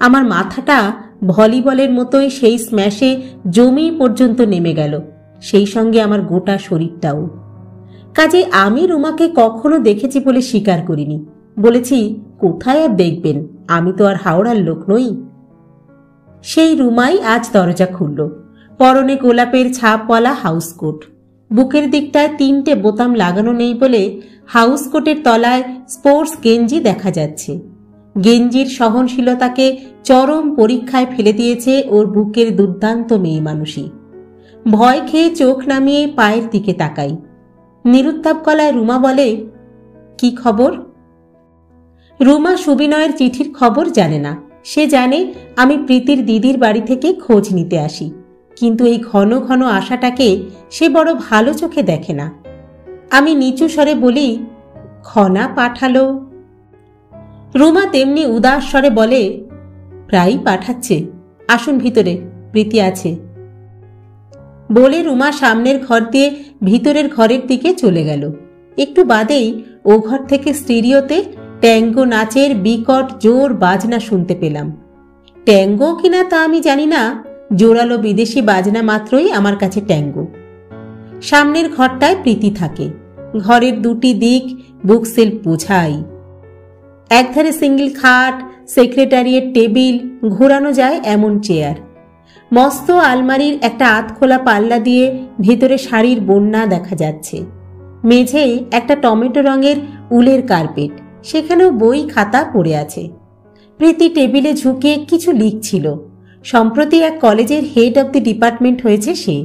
আমার মাথাটা ভলিবলের মতোই সেই স্ম্যাশে জমি পর্যন্ত নেমে গেল, সেই সঙ্গে আমার গোটা শরীরটাও। কাজে আমি রুমাকে কখনো দেখেছি বলে স্বীকার করিনি। বলেছি, কোথায় আর দেখবেন, আমি তো আর হাওড়ার লোক নই। সেই রুমাই আজ দরজা খুলল। পরনে গোলাপের ছাপওয়ালা হাউসকোট, বুকের দিকটায় 3টে বোতাম লাগানো নেই বলে হাউসকোটের তলায় স্পোর্টস গেঞ্জি দেখা যাচ্ছে। গেঞ্জির সহনশীলতাকে চরম পরীক্ষায় ফেলে দিয়েছে ওর বুকের দুর্দান্ত মেয়ে মানুষই। ভয় খেয়ে চোখ নামিয়ে পায়ের দিকে তাকাই। নিরুত্তাপ গলায় রুমা বলে, কি খবর? রুমা সুবিনয়ের চিঠির খবর জানে না। সে জানে আমি প্রীতির দিদির বাড়ি থেকে খোঁজ নিতে আসি, কিন্তু এই ঘন ঘন আশাটাকে সে বড় ভালো চোখে দেখে না। আমি নিচু স্বরে বলি, খনা পাঠালো? রুমা তেমনি উদাস স্বরে বলে, প্রায়ই পাঠাচ্ছে, আসুন ভিতরে, প্রীতি আছে। বলে রুমা সামনের ঘর দিয়ে ভিতরের ঘরের দিকে চলে গেল। একটু বাদেই ও ঘর থেকে স্টিরিওতে ট্যাঙ্গো নাচের বিকট জোর বাজনা শুনতে পেলাম। ট্যাঙ্গো কিনা তা আমি জানি না, জোরালো বিদেশি বাজনা মাত্রই আমার কাছে ট্যাঙ্গো। সামনের ঘরটায় প্রীতি থাকে। ঘরের 2টি দিক বুক সেলফ বোঝাই। একধারে সিঙ্গেল খাট, সেক্রেটারিয়েট টেবিল, ঘোরানো যায় এমন চেয়ার। মস্ত আলমারির একটা আধখোলা পাল্লা দিয়ে ভেতরে শাড়ির বন্যা দেখা যাচ্ছে। মেঝেই একটা টমেটো রঙের উলের কার্পেট, সেখানেও বই খাতা পড়ে আছে। প্রীতি টেবিলে ঝুঁকে কিছু লিখছিল। সম্প্রতি এক কলেজের হেড অব দি ডিপার্টমেন্ট হয়েছে সে।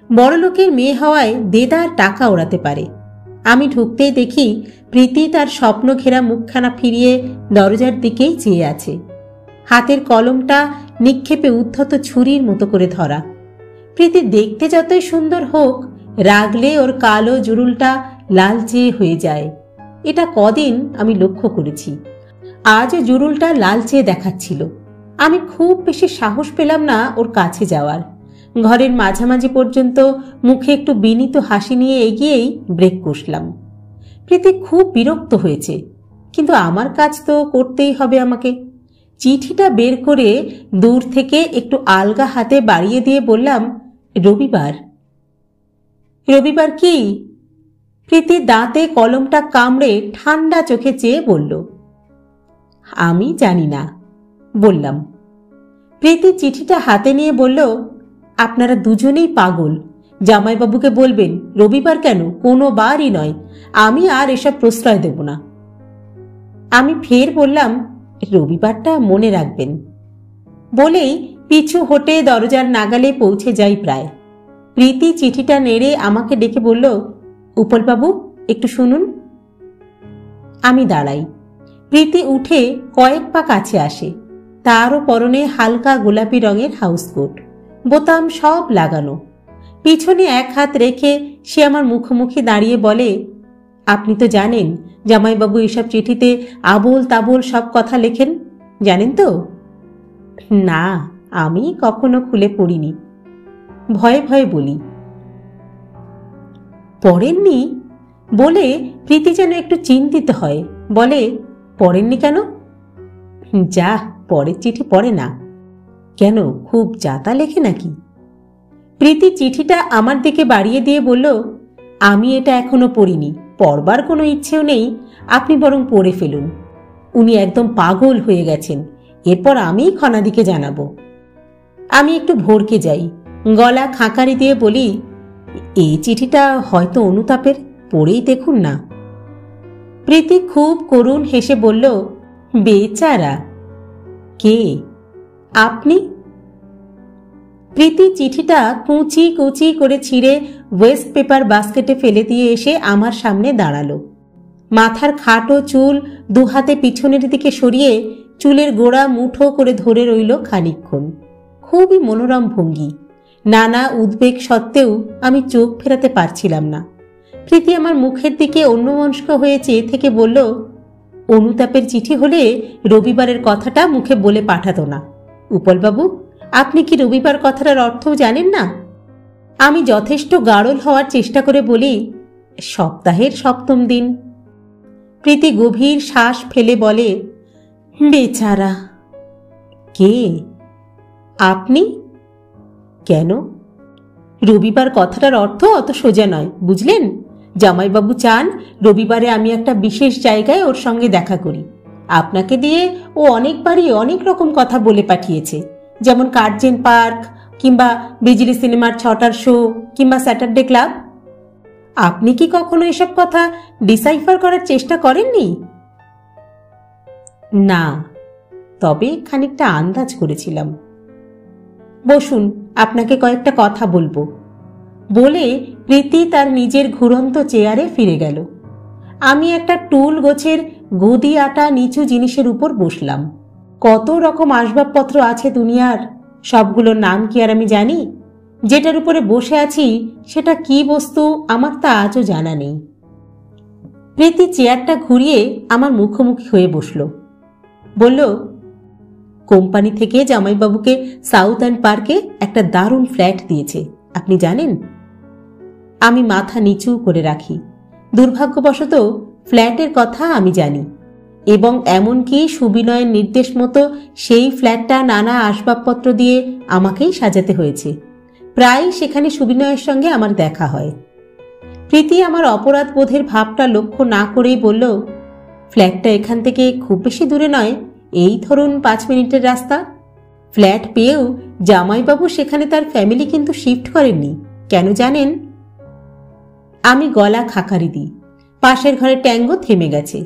বড়লোকের মেয়ে হওয়ায় দেদার টাকা ওড়াতে পারে। আমি ঢুকতেই দেখি প্রীতি তার স্বপ্ন ঘেরা মুখখানা ফিরিয়ে দরজার দিকেই চেয়ে আছে। হাতের কলমটা নিক্ষেপে উদ্ধত ছুরির মতো করে ধরা। প্রীতি দেখতে যতই সুন্দর হোক, রাগলে ওর কালো জুরুলটা লালচে হয়ে যায়। এটা কদিন আমি লক্ষ্য করেছি। আজও জুরুলটা লালচে দেখাচ্ছিল। আমি খুব বেশি সাহস পেলাম না ওর কাছে যাওয়ার। ঘরের মাঝামাঝি পর্যন্ত মুখে একটু বিনীত হাসি নিয়ে এগিয়েই ব্রেক কষলাম। প্রীতি খুব বিরক্ত হয়েছে, কিন্তু আমার কাজ তো করতেই হবে আমাকে। চিঠিটা বের করে দূর থেকে একটু আলগা হাতে বাড়িয়ে দিয়ে বললাম, রবিবার। রবিবার কি? প্রীতি দাঁতে কলমটা কামড়ে ঠান্ডা চোখে চেয়ে বলল, আমি জানি না, বললাম। প্রীতি চিঠিটা হাতে নিয়ে বলল, আপনারা দুজনেই পাগল। জামাইবাবুকে বলবেন রবিবার কেন, কোনো বারই নয়। আমি আর এসব প্রশ্রয় দেব না। আমি ফের বললাম, রবিবারটা মনে রাখবেন। বলেই পিছু হটে দরজার নাগালে পৌঁছে যাই প্রায়। প্রীতি চিঠিটা নেড়ে আমাকে ডেকে বলল, উপলবাবু একটু শুনুন। আমি দাঁড়াই। প্রীতি উঠে কয়েক পা কাছে আসে। তারও পরনে হালকা গোলাপি রঙের হাউসকোট, বোতাম সব লাগানো। পিছনে 1 হাত রেখে সে আমার মুখোমুখি দাঁড়িয়ে বলে, আপনি তো জানেন জামাইবাবু এসব চিঠিতে আবোল তাবোল সব কথা লেখেন, জানেন তো? না, আমি কখনো খুলে পড়িনি। ভয়ে ভয়ে বলি। পড়েননি? বলে প্রীতি যেন একটু চিন্তিত হয়। বলে, পড়েননি কেন? যা, পরের চিঠি পড়ে না। কেন, খুব জাতা লেখে নাকি? প্রীতি চিঠিটা আমার দিকে বাড়িয়ে দিয়ে বলল, আমি এটা এখনো পড়িনি, পড়বার কোনো ইচ্ছেও নেই, আপনি বরং পড়ে ফেলুন। উনি একদম পাগল হয়ে গেছেন, এরপর আমিই খনাদিকে জানাবো। আমি একটু ভড়কে যাই, গলা খাঁকারি দিয়ে বলি, এই চিঠিটা হয়তো অনুতাপের, পড়েই দেখুন না। প্রীতি খুব করুণ হেসে বলল, বেচারা। কে? আপনি? প্রীতি চিঠিটা কুচি কুচি করে ছিঁড়ে ওয়েস্ট পেপার বাস্কেটে ফেলে দিয়ে এসে আমার সামনে দাঁড়ালো। মাথার খাটো চুল দুহাতে পিছনের দিকে সরিয়ে চুলের গোড়া মুঠো করে ধরে রইল খানিকক্ষণ। খুবই মনোরম ভঙ্গি। নানা উদ্বেগ সত্ত্বেও আমি চোখ ফেরাতে পারছিলাম না। প্রীতি আমার মুখের দিকে অন্যমনস্ক হয়ে চেয়ে থেকে বলল, অনুতাপের চিঠি হলে রবিবারের কথাটা মুখে বলে পাঠাতো না। উপলবাবু, আপনি কি রবিবার কথাটার অর্থও জানেন না? আমি যথেষ্ট গাঢ়ল হওয়ার চেষ্টা করে বলি, সপ্তাহের 7ম দিন। প্রীতি গভীর শ্বাস ফেলে বলে, বেচারা। কে? আপনি? কেন? রবিবার কথাটার অর্থ অত সোজা নয়, বুঝলেন? জামাইবাবু চান রবিবারে আমি একটা বিশেষ জায়গায় ওর সঙ্গে দেখা করি। আপনাকে দিয়ে ও অনেকবারই অনেক রকম কথা বলে পাঠিয়েছে, যেমন কার্জেন পার্ক, কিংবা বিজলি সিনেমার 6টার শো, কিংবা স্যাটারডে ক্লাব। আপনি কি কখনো এসব কথা ডিসাইফার করার চেষ্টা করেননি? না, তবে খানিকটা আন্দাজ করেছিলাম। বসুন, আপনাকে কয়েকটা কথা বলবো। বলে প্রীতি তার নিজের ঘুরন্ত চেয়ারে ফিরে গেল। আমি একটা টুল গোছের গদি আটা নিচু জিনিসের উপর বসলাম। কত রকম আসবাবপত্র আছে দুনিয়ার, সবগুলোর নাম কি আর আমি জানি? যেটার উপরে বসে আছি সেটা কি বস্তু আমার তা আজও জানা নেই। প্রীতি চেয়ারটা ঘুরিয়ে আমার মুখোমুখি হয়ে বসল। বলল, কোম্পানি থেকে জামাইবাবুকে সাউথার্ন পার্কে একটা দারুণ ফ্ল্যাট দিয়েছে, আপনি জানেন? আমি মাথা নিচু করে রাখি। দুর্ভাগ্যবশত ফ্ল্যাটের কথা আমি জানি, এবং এমনকি সুবিনয়ের নির্দেশ মতো সেই ফ্ল্যাটটা নানা আসবাবপত্র দিয়ে আমাকেই সাজাতে হয়েছে। প্রায় সেখানে সুবিনয়ের সঙ্গে আমার দেখা হয়। প্রীতি আমার অপরাধ বোধের ভাবটা লক্ষ্য না করেই বলল, ফ্ল্যাটটা এখান থেকে খুব বেশি দূরে নয়, এই ধরুন 5 মিনিটের রাস্তা। ফ্ল্যাট পেয়েও জামাইবাবু সেখানে তার ফ্যামিলি কিন্তু শিফট করেননি, কেন জানেন? আমি গলা খাকারি দিই। পাশের ঘরে ট্যাঙ্গো থেমে গেছে।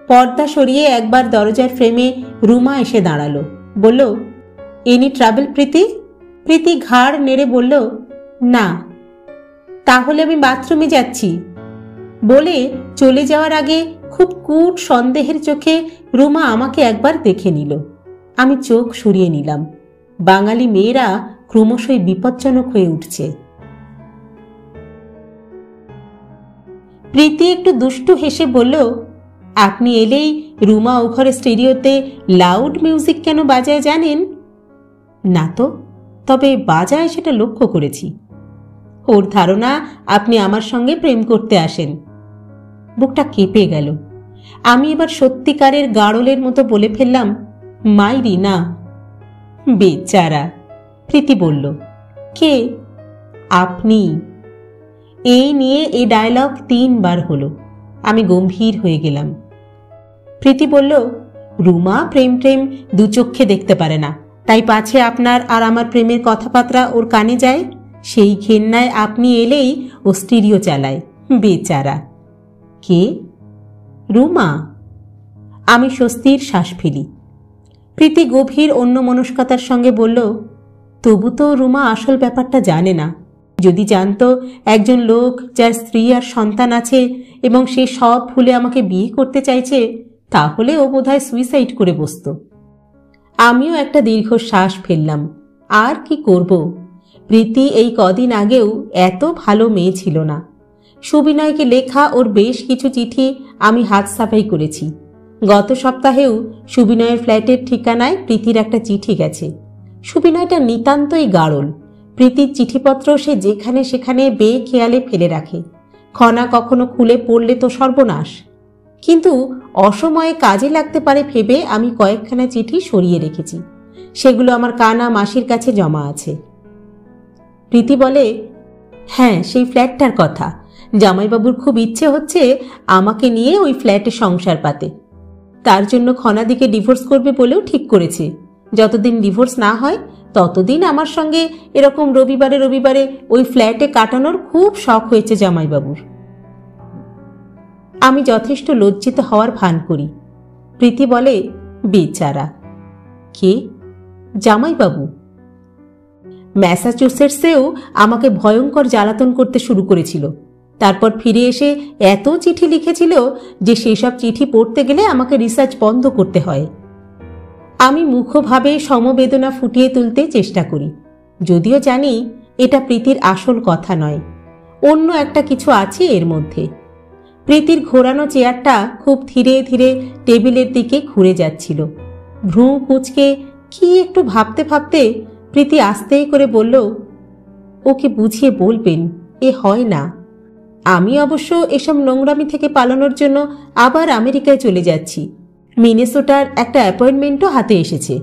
পর্দা সরিয়ে একবার দরজার ফ্রেমে রুমা এসে দাঁড়ালো। বলল, এনি ট্রাভেল প্রীতি? প্রীতি ঘাড় নেড়ে বলল, না। তাহলে আমি বাথরুমে যাচ্ছি। বলে চলে যাওয়ার আগে খুব কূট সন্দেহের চোখে রুমা আমাকে একবার দেখে নিল। আমি চোখ সরিয়ে নিলাম। বাঙালি মেয়েরা ক্রমশই বিপজ্জনক হয়ে উঠছে। প্রীতি একটু দুষ্টু হেসে বলল, আপনি এলেই রুমা ও ঘরে স্টেরিওতে লাউড মিউজিক কেন বাজায় জানেন? না তো, তবে বাজায় সেটা লক্ষ্য করেছি। ওর ধারণা আপনি আমার সঙ্গে প্রেম করতে আসেন। বুকটা কেঁপে গেল। আমি এবার সত্যিকারের গাড়লের মতো বলে ফেললাম, মাইরি না। বেচারা। প্রীতি বলল, কে? আপনি। এই নিয়ে এই ডায়লগ 3 বার হলো। আমি গম্ভীর হয়ে গেলাম। প্রীতি বলল, রুমা প্রেম প্রেম দু চক্ষে দেখতে পারে না, তাই পাছে আপনার আর আমার প্রেমের কথাবার্তা ওর কানে যায়। সেই ঘেন্নায় আপনি এলেই ও স্টিরিও চালায়। বেচারা। কে? রুমা। আমি স্বস্তির শ্বাস ফেলি। প্রীতি গভীর অন্যমনস্কতার সঙ্গে বলল, তবু তো রুমা আসল ব্যাপারটা জানে না। যদি জানতো একজন লোক যার স্ত্রী আর সন্তান আছে এবং সে সব ভুলে আমাকে বিয়ে করতে চাইছে, তাহলে ও বোধহয় সুইসাইড করে বসত। আমিও একটা দীর্ঘ শ্বাস ফেললাম। আর কি করব? প্রীতি এই কদিন আগেও এত ভালো মেয়ে ছিল না। সুবিনয়কে লেখা ওর বেশ কিছু চিঠি আমি হাত সাফাই করেছি। গত সপ্তাহেও সুবিনয়ের ফ্ল্যাটের ঠিকানায় প্রীতির একটা চিঠি গেছে। সুবিনয়টা নিতান্তই গাড়ল। প্রীতির চিঠিপত্র সে যেখানে সেখানে বেখেয়ালে ফেলে রাখে। খনা কখনো খুলে পড়লে তো সর্বনাশ। কিন্তু অসময়ে কাজে লাগতে পারে ভেবে আমি কয়েকখানা চিঠি সরিয়ে রেখেছি। সেগুলো আমার কানা মাসির কাছে জমা আছে। প্রীতি বলে, হ্যাঁ, সেই ফ্ল্যাটটার কথা, জামাইবাবুর খুব ইচ্ছে হচ্ছে আমাকে নিয়ে ওই ফ্ল্যাটে সংসার পাতে। তার জন্য খনাদিকে ডিভোর্স করবে বলেও ঠিক করেছে। যতদিন ডিভোর্স না হয় ততদিন আমার সঙ্গে এরকম রবিবারে রবিবারে ওই ফ্ল্যাটে কাটানোর খুব শখ হয়েছে জামাইবাবুর। আমি যথেষ্ট লজ্জিত হওয়ার ভান করি। প্রীতি বলে, বেচারা। কে? জামাইবাবু। ম্যাসাচুসেটসেও আমাকে ভয়ঙ্কর জ্বালাতন করতে শুরু করেছিল। তারপর ফিরে এসে এত চিঠি লিখেছিল যে সেসব চিঠি পড়তে গেলে আমাকে রিসার্চ বন্ধ করতে হয়। আমি মুখভাবে সমবেদনা ফুটিয়ে তুলতে চেষ্টা করি, যদিও জানি এটা প্রীতির আসল কথা নয়, অন্য একটা কিছু আছে এর মধ্যে। প্রীতির ঘোরানো চেয়ারটা খুব ধীরে ধীরে টেবিলের দিকে ঘুরে যাচ্ছিল। ভ্রু কুঁচকে কি একটু ভাবতে ভাবতে প্রীতি আস্তে করে বলল, ওকে বুঝিয়ে বলবেন, এ হয় না। আমি অবশ্য এসব নোংরামি থেকে পালানোর জন্য আবার আমেরিকায় চলে যাচ্ছি। মিনেসোটার একটা অ্যাপয়েন্টমেন্টও হাতে এসেছে।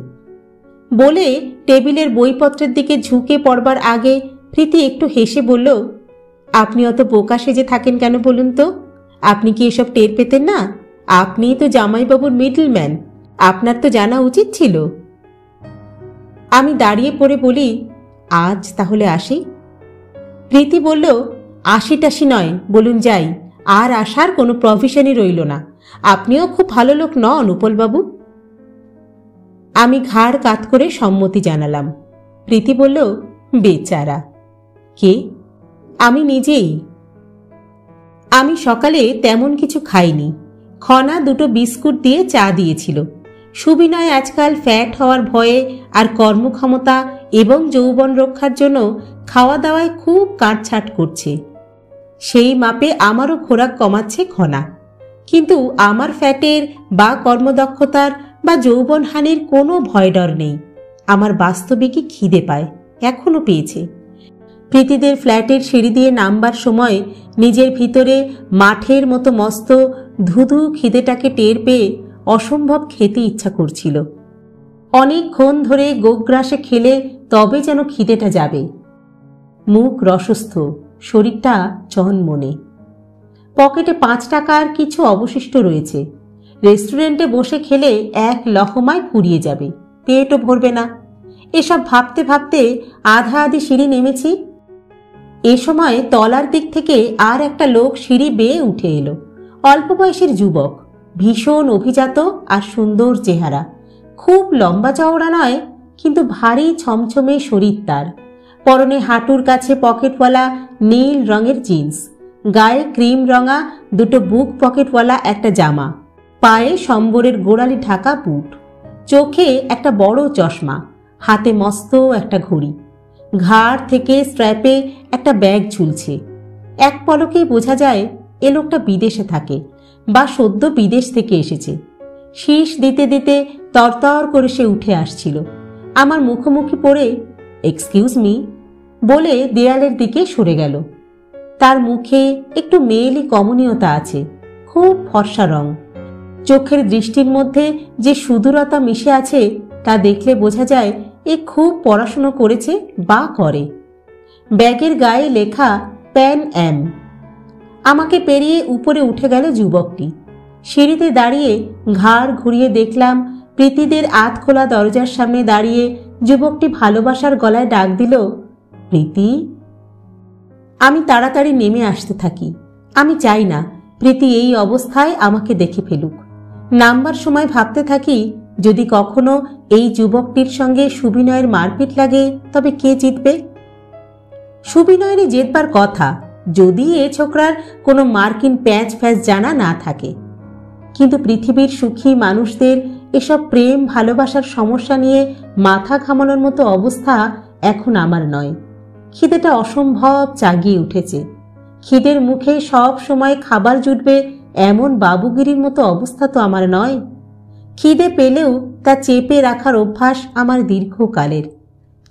বলে টেবিলের বইপত্রের দিকে ঝুঁকে পড়বার আগে প্রীতি একটু হেসে বলল, আপনি অত বোকা সেজে থাকেন কেন বলুন তো? আপনি কি এসব টের পেতেন না? আপনিই তো জামাইবাবুর মিডলম্যান, আপনার তো জানা উচিত ছিল। আমি দাঁড়িয়ে পড়ে বলি, আজ তাহলে আসি? প্রীতি বলল, আশিটাশি নয়, বলুন যাই। আর আসার কোনো প্রভিশনই রইল না। আপনিও খুব ভালো লোক নন উপলবাবু। আমি ঘাড় কাত করে সম্মতি জানালাম। প্রীতি বলল, বেচারা। কে? আমি নিজেই। আমি সকালে তেমন কিছু খাইনি। খনা দুটো বিস্কুট দিয়ে চা দিয়েছিল। সুবিনয় আজকাল ফ্যাট হওয়ার ভয়ে আর কর্মক্ষমতা এবং যৌবন রক্ষার জন্য খাওয়া দাওয়ায় খুব কাটছাট করছে। সেই মাপে আমারও খোরাক কমাচ্ছে খনা। কিন্তু আমার ফ্যাটের বা কর্মদক্ষতার বা যৌবনহানির কোনো ভয় ডর নেই। আমার বাস্তবিকই খিদে পায়, এখনো পেয়েছে। প্রীতিদের ফ্ল্যাটের সিঁড়ি দিয়ে নামবার সময় নিজের ভিতরে মাঠের মতো মস্ত ধুধু খিদেটাকে টের পেয়ে অসম্ভব খেতে ইচ্ছা করছিল। অনেকক্ষণ ধরে গোগ্রাসে খেলে তবে যেন খিদেটা যাবে। মুখ রসস্থ, শরীরটা চনমনে। পকেটে 5 টাকার কিছু অবশিষ্ট রয়েছে। রেস্টুরেন্টে বসে খেলে এক লহমায় ফুরিয়ে যাবে, পেটও ভরবে না। এসব ভাবতে ভাবতে আধা আধি সিঁড়ি নেমেছি। এ সময় তলার দিক থেকে আর একটা লোক সিঁড়ি বেয়ে উঠে এলো। অল্প বয়সের যুবক, ভীষণ অভিজাত আর সুন্দর চেহারা। খুব লম্বা চওড়া নয়, কিন্তু ভারী ছমছমে শরীর তার। পরনে হাঁটুর কাছে পকেটওয়ালা নীল রঙের জিন্স, গায়ে ক্রিম রঙা দুটো বুক পকেটওয়ালা একটা জামা, পায়ে সম্বরের গোড়ালি ঢাকা বুট, চোখে একটা বড় চশমা, হাতে মস্ত একটা ঘড়ি। ঘাড় থেকে স্ট্র্যাপে একটা ব্যাগ ঝুলছে। এক পলকেই বোঝা যায় এ লোকটা বিদেশে থাকে বা সদ্য বিদেশ থেকে এসেছে। শীষ দিতে দিতে তরতর করে সে উঠে আসছিল। আমার মুখোমুখি পড়ে এক্সকিউজ মি বলে দেয়ালের দিকে সরে গেল। তার মুখে একটু মেয়েলি কমনীয়তা আছে, খুব ফর্সা রং। চোখের দৃষ্টির মধ্যে যে সুদূরতা মিশে আছে তা দেখলে বোঝা যায় এ খুব পড়াশুনো করেছে বা করে। ব্যাগের গায়ে লেখা প্যান অ্যাম। আমাকে পেরিয়ে উপরে উঠে গেল যুবকটি। সিঁড়িতে দাঁড়িয়ে ঘাড় ঘুরিয়ে দেখলাম প্রীতিদের আধ খোলা দরজার সামনে দাঁড়িয়ে যুবকটি ভালোবাসার গলায় ডাক দিল, প্রীতি। আমি তাড়াতাড়ি নেমে আসতে থাকি। আমি চাই না প্রীতি এই অবস্থায় আমাকে দেখে ফেলুক। নামবার সময় ভাবতে থাকি, যদি কখনো এই যুবকটির সঙ্গে সুবিনয়ের মারপিট লাগে তবে কে জিতবে? সুবিনয়েরই জেতবার কথা, যদি এ ছোকরার কোনো মার্কিন প্যাঁচ ফ্যাঁচ জানা না থাকে। কিন্তু পৃথিবীর সুখী মানুষদের এসব প্রেম ভালোবাসার সমস্যা নিয়ে মাথা ঘামানোর মতো অবস্থা এখন আমার নয়। খিদেটা অসম্ভব জাগিয়ে উঠেছে। খিদের মুখে সব সময় খাবার জুটবে এমন বাবুগিরির মতো অবস্থা তো আমার নয়। খিদে পেলেও তা চেপে রাখার অভ্যাস আমার দীর্ঘকালের।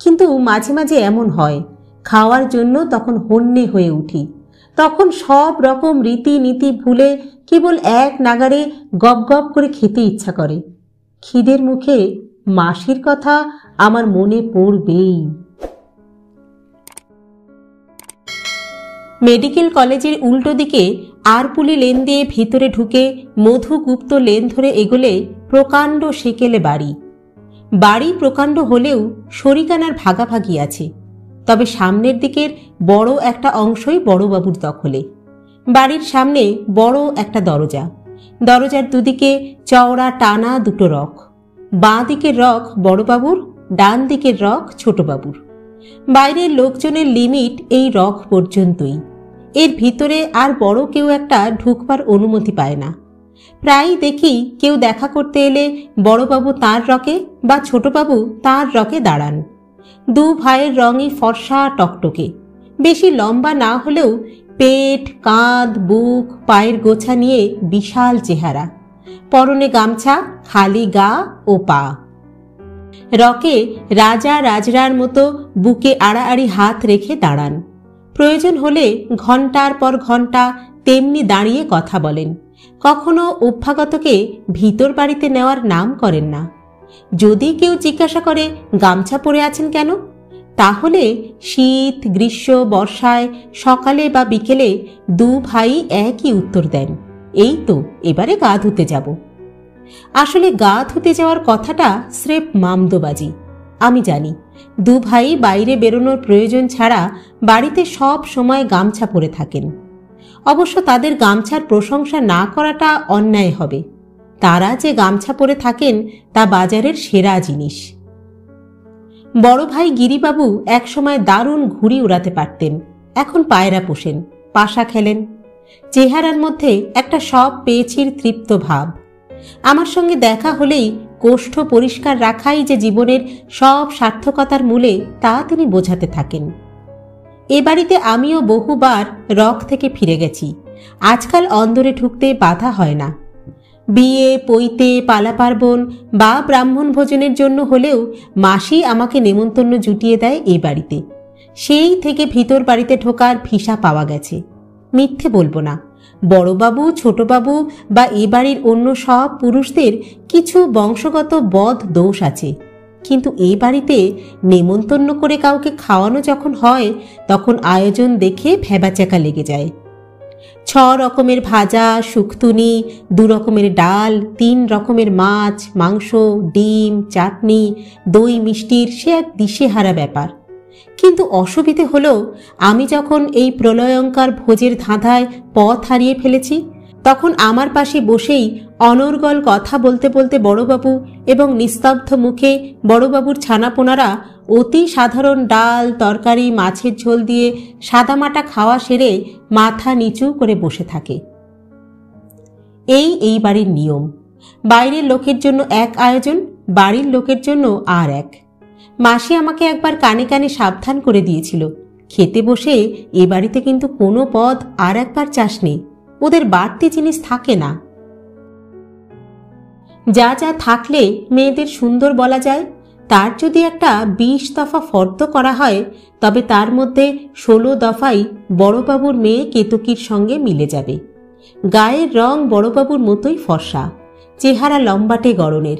কিন্তু মাঝে মাঝে এমন হয়, খাওয়ার জন্য তখন হন্যে হয়ে উঠি। তখন সব রকম রীতিনীতি ভুলে কেবল এক নাগারে গপ গপ করে খেতে ইচ্ছা করে। খিদের মুখে মাসির কথা আমার মনে পড়বেই। মেডিকেল কলেজের উল্টো দিকে আরপুলি লেন দিয়ে ভিতরে ঢুকে মধুগুপ্ত লেন ধরে এগোলে প্রকাণ্ড সেকেলে বাড়ি। বাড়ি প্রকাণ্ড হলেও শরিকানার ভাগাভাগি আছে, তবে সামনের দিকের বড় একটা অংশই বড়বাবুর দখলে। বাড়ির সামনে বড় একটা দরজা, দরজার দুদিকে চওড়া টানা দুটো রক। বাঁ দিকের রক বড়বাবুর, ডান দিকের রক ছোটবাবুর। বাইরের লোকজনের লিমিট এই রক পর্যন্তই, এর ভিতরে আর বড় কেউ একটা ঢুকবার অনুমতি পায় না। প্রায় দেখি কেউ দেখা করতে এলে বড়বাবু তার রকে বা ছোটবাবু তার রকে দাঁড়ান। দু ভাইয়ের রঙই ফর্সা টকটকে, বেশি লম্বা না হলেও পেট, কাঁধ, বুক, পায়ের গোছা নিয়ে বিশাল চেহারা, পরনে গামছা, খালি গা ও পা। রকে রাজা রাজরার মতো বুকে আড়াআড়ি হাত রেখে দাঁড়ান। প্রয়োজন হলে ঘন্টার পর ঘন্টা তেমনি দাঁড়িয়ে কথা বলেন। কখনো অভ্যাগতকে ভিতর বাড়িতে নেওয়ার নাম করেন না। যদি কেউ জিজ্ঞাসা করে গামছা পরে আছেন কেন, তাহলে শীত, গ্রীষ্ম, বর্ষায় সকালে বা বিকেলে দু ভাই একই উত্তর দেন, এই তো এবারে গা ধুতে যাব। আসলে গা ধুতে যাওয়ার কথাটা স্রেফ মামদোবাজি। আমি জানি দু ভাই বাইরে বেরোনোর প্রয়োজন ছাড়া বাড়িতে সব সময় গামছা পরে থাকেন। অবশ্য তাদের গামছার প্রশংসা না করাটা অন্যায় হবে। তারা যে গামছা পরে থাকেন তা বাজারের সেরা জিনিস। বড় ভাই গিরিবাবু একসময় দারুণ ঘুড়ি উড়াতে পারতেন, এখন পায়রা পোষেন, পাশা খেলেন। চেহারার মধ্যে একটা সব পেয়েছির তৃপ্ত ভাব। আমার সঙ্গে দেখা হলেই কোষ্ঠ পরিষ্কার রাখাই যে জীবনের সব সার্থকতার মূলে তা তিনি বোঝাতে থাকেন। এ বাড়িতে আমিও বহুবার রক থেকে ফিরে গেছি। আজকাল অন্দরে ঢুকতে বাধা হয় না। বিয়ে, পৈতে, পালা পার্বণ বা ব্রাহ্মণ ভোজনের জন্য হলেও মাসি আমাকে নেমন্তন্ন জুটিয়ে দেয় এ বাড়িতে। সেই থেকে ভিতর বাড়িতে ঢোকার ভিসা পাওয়া গেছে। মিথ্যে বলবো না, বড়বাবু, ছোটবাবু বা এ বাড়ির অন্য সব পুরুষদের কিছু বংশগত বদ দোষ আছে, কিন্তু এই বাড়িতে নেমন্তন্ন করে কাউকে খাওয়ানো যখন হয় তখন আয়োজন দেখে ভেবাচাকা লেগে যায়। 6 রকমের ভাজা, শুক্তুনি, 2 রকমের ডাল, 3 রকমের মাছ, মাংস, ডিম, চাটনি, দই মিষ্টির সে এক দিশেহারা ব্যাপার। কিন্তু অসুবিধে হলো আমি যখন এই প্রলয়ঙ্কার ভোজের ধাঁধায় পথ হারিয়ে ফেলেছি, তখন আমার পাশে বসেই অনর্গল কথা বলতে বলতে বড়বাবু এবং নিস্তব্ধ মুখে বড়বাবুর ছানাপোনারা অতি সাধারণ ডাল, তরকারি, মাছের ঝোল দিয়ে সাদামাটা খাওয়া সেরে মাথা নিচু করে বসে থাকে। এই বাড়ির নিয়ম। বাইরের লোকের জন্য এক আয়োজন, বাড়ির লোকের জন্য আর এক। মাসি আমাকে একবার কানে কানে সাবধান করে দিয়েছিল, খেতে বসে এ বাড়িতে কিন্তু কোনো পদ আর একবার চাস নেই, ওদের বাড়তি জিনিস থাকে না। যা যা থাকলে মেয়েদের সুন্দর বলা যায়, তার যদি একটা 20 দফা ফর্দ করা হয় তবে তার মধ্যে 16 দফাই বড়বাবুর মেয়ে কেতকীর সঙ্গে মিলে যাবে। গায়ের রং বড়বাবুর মতোই ফর্সা, চেহারা লম্বাটে গড়নের,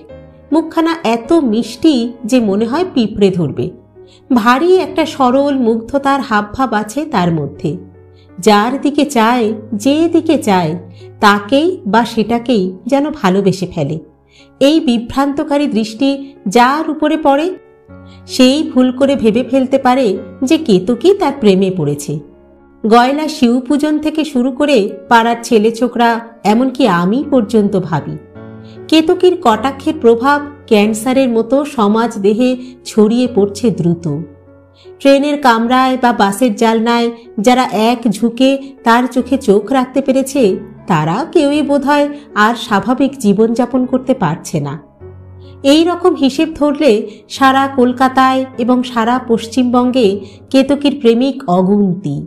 মুখখানা এত মিষ্টি যে মনে হয় পিঁপড়ে ধরবে। ভারী একটা সরল মুগ্ধতার হাবভাব আছে তার মধ্যে। যার দিকে চায়, যে দিকে চায়, তাকেই বা সেটাকেই যেন ভালোবেসে ফেলে। এই বিভ্রান্তকারী দৃষ্টি যার উপরে পড়ে সেই ভুল করে ভেবে ফেলতে পারে যে কেতকী তার প্রেমে পড়েছে। গয়লা শিব পূজন থেকে শুরু করে পাড়ার ছেলে ছোকরা, এমনকি আমি পর্যন্ত ভাবি কেতকীর কটাক্ষের প্রভাব ক্যান্সারের মতো সমাজ দেহে ছড়িয়ে পড়ছে দ্রুত। ট্রেনের কামরায় বা বাসের জালনায় যারা এক ঝুঁকে তার চোখে চোখ রাখতে পেরেছে, তারা কেউই বোধহয় আর স্বাভাবিক জীবনযাপন করতে পারছে না। এই রকম হিসেব ধরলে সারা কলকাতায় এবং সারা পশ্চিমবঙ্গে কেতকীর প্রেমিক অগুন্তি।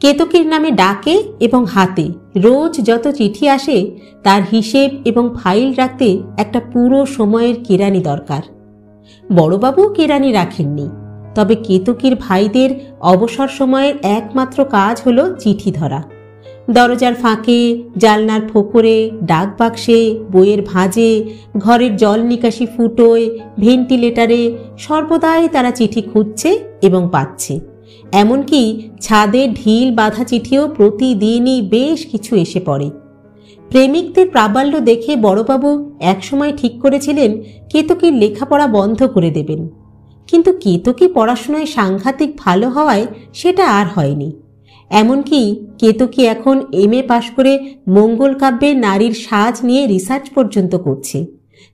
কেতকীর নামে ডাকে এবং হাতে রোজ যত চিঠি আসে তার হিসেব এবং ফাইল রাখতে একটা পুরো সময়ের কেরানি দরকার। বড়বাবু কেরানি রাখেননি, তবে কেতকীর ভাইদের অবসর সময়ের একমাত্র কাজ হলো চিঠি ধরা। দরজার ফাঁকে, জালনার ফোকরে, ডাক বাক্সে, বইয়ের ভাঁজে, ঘরের জল নিকাশি ফুটোয়, ভেন্টিলেটারে সর্বদাই তারা চিঠি খুঁজছে এবং পাচ্ছে, এমনকি ছাদে ঢিল বাঁধা চিঠিও প্রতিদিনই বেশ কিছু এসে পড়ে। প্রেমিকদের প্রাবল্য দেখে বড়বাবু একসময় ঠিক করেছিলেন কেতকীর লেখাপড়া বন্ধ করে দেবেন, কিন্তু কেতকী পড়াশোনায় সাংঘাতিক ভালো হওয়ায় সেটা আর হয়নি। এমনকি কেতকী এখন MA পাশ করে মঙ্গল কাব্যে নারীর সাজ নিয়ে রিসার্চ পর্যন্ত করছে।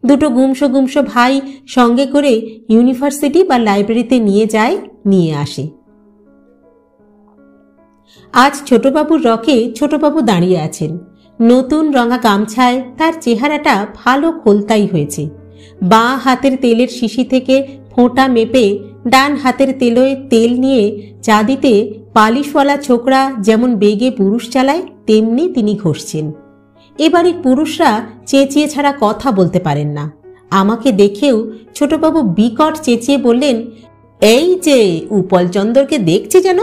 দুটো গুমসো গুমসো ভাই সঙ্গে করে ইউনিভার্সিটি বা লাইব্রেরিতে নিয়ে যায়, নিয়ে আসে। আজ ছোটবাবুর রকে ছোটবাবু দাঁড়িয়ে আছেন। নতুন রঙা গামছায় তার চেহারাটা ভালো খোলতাই হয়েছে। বাঁ হাতের তেলের শিশি থেকে ফোঁটা মেপে ডান হাতের তেলোয় তেল নিয়ে চা দিতে পালিশওয়ালা ছোকরা যেমন বেগে পুরুষ চালায় তেমনি তিনি ঘষছেন। এবারের পুরুষরা চেঁচিয়ে ছাড়া কথা বলতে পারেন না। আমাকে দেখেও ছোটবাবু বিকট চেঁচিয়ে বললেন, এই যে উপলচন্দরকে দেখছি যেন।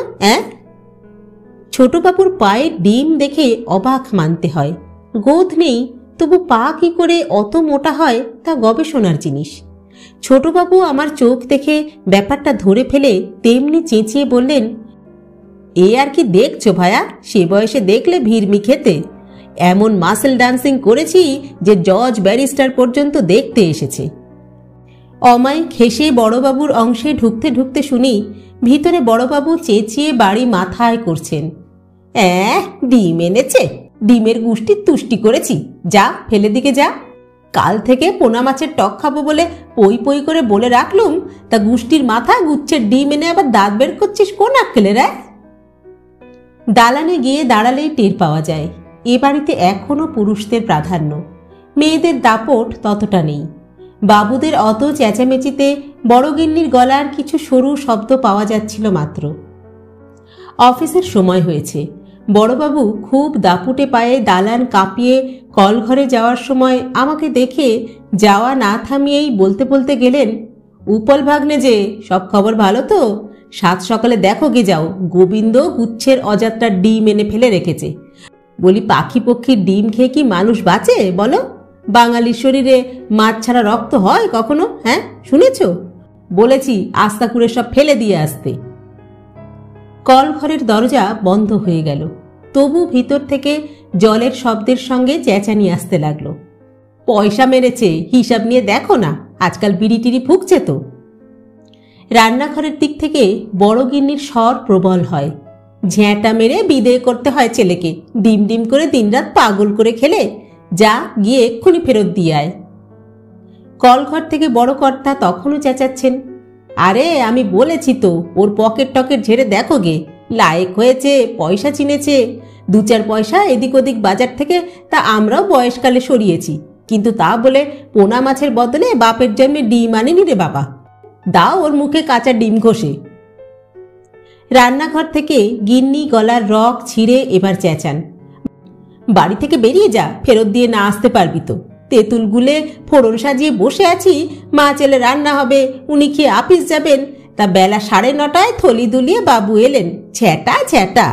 ছোটবাবুর পায়ে ডিম দেখে অবাক মানতে হয়। গোদ নেই, তবু পা কি করে অত মোটা হয় তা গবেষণার জিনিস। ছোটবাবু আমার চোখ দেখে ব্যাপারটা ধরে ফেলে তেমনি চেঁচিয়ে বললেন, এ আর কি দেখছো ভায়া, সে বয়সে দেখলে ভিড়মি খেতে। এমন মাসেল ডান্সিং করেছি যে জজ ব্যারিস্টার পর্যন্ত দেখতে এসেছে। অমায়িক হেসে বড়বাবুর অংশে ঢুকতে ঢুকতে শুনি ভিতরে বড়বাবু চেঁচিয়ে বাড়ি মাথায় করছেন, ডিম এনেছে, ডিমের গুষ্টি তুষ্টি করেছি, যা ফেলে দিকে যা। কাল থেকে পোনা মাছের টক খাবো বলে পই পই করে বলে রাখলুম, তা গুষ্টির মাথা গুচ্ছের ডিম এনে আবার দাঁত বের করছিস কোন আক্কেলে রে? দালানে গিয়ে দাঁড়ালেই টের পাওয়া যায় এ বাড়িতে এখনো পুরুষদের প্রাধান্য, মেয়েদের দাপট ততটা নেই। বাবুদের অত চেঁচামেচিতে বড়গিন্নির গলার কিছু সরু শব্দ পাওয়া যাচ্ছিল মাত্র। অফিসের সময় হয়েছে। বড়বাবু খুব দাপুটে পায়ে দালান কাঁপিয়ে কলঘরে যাওয়ার সময় আমাকে দেখে যাওয়া না থামিয়েই বলতে বলতে গেলেন, উপল ভাগ্নে যে, সব খবর ভালো তো? সাত সকালে দেখো গে যাও, গোবিন্দ গুচ্ছের অযাত্রার ডিম এনে ফেলে রেখেছে। বলি, পাখি পক্ষীর ডিম খেয়ে কি মানুষ বাঁচে বলো? বাঙালির শরীরে মাছ ছাড়া রক্ত হয় কখনো? শুনেছ? বলেছি আস্তা করে সব ফেলে দিয়ে আসতে। কলঘরের দরজা বন্ধ হয়ে গেল, তবু ভিতর থেকে জলের শব্দের সঙ্গে চেঁচানি আসতে লাগলো। পয়সা মেরেছে, হিসাব নিয়ে দেখো না, আজকাল বিড়ি টিড়ি ফুঁকছে তো। রান্নাঘরের দিক থেকে বড়গিন্নির স্বর প্রবল হয়, ঝ্যাঁটা মেরে বিদেয় করতে হয় ছেলেকে, ডিম ডিম করে দিনরাত পাগল করে খেলে, যা গিয়ে এক্ষুনি ফেরত দিয়ে আয়। কলঘর থেকে বড় কর্তা তখনও চেঁচাচ্ছেন, আরে আমি বলেছি তো, ওর পকেট টকেট ঝেড়ে দেখো গে, লায়েক হয়েছে, পয়সা চিনেছে, দু চার পয়সা এদিক ওদিক বাজার থেকে তা আমরাও বয়সকালে সরিয়েছি, কিন্তু তা বলে পোনা মাছের বদলে বাপের জন্মে ডিম আনেনি রে বাবা, দাও ওর মুখে কাঁচা ডিম ঘষে। রান্নাঘর থেকে গিন্নি গলার রক ছিঁড়ে এবার চেঁচান, বাড়ি থেকে বেরিয়ে যা, ফেরত দিয়ে না আসতে পারবি তো। তেঁতুল গুলে ফোড়ন সাজিয়ে বসে আছি, মা ছেলে রান্না হবে, উনি খেয়ে আপিস যাবেন, তা বেলা 9:30 থলি দুলিয়ে বাবু এলেন, ছ্যাটা ছ্যাটা।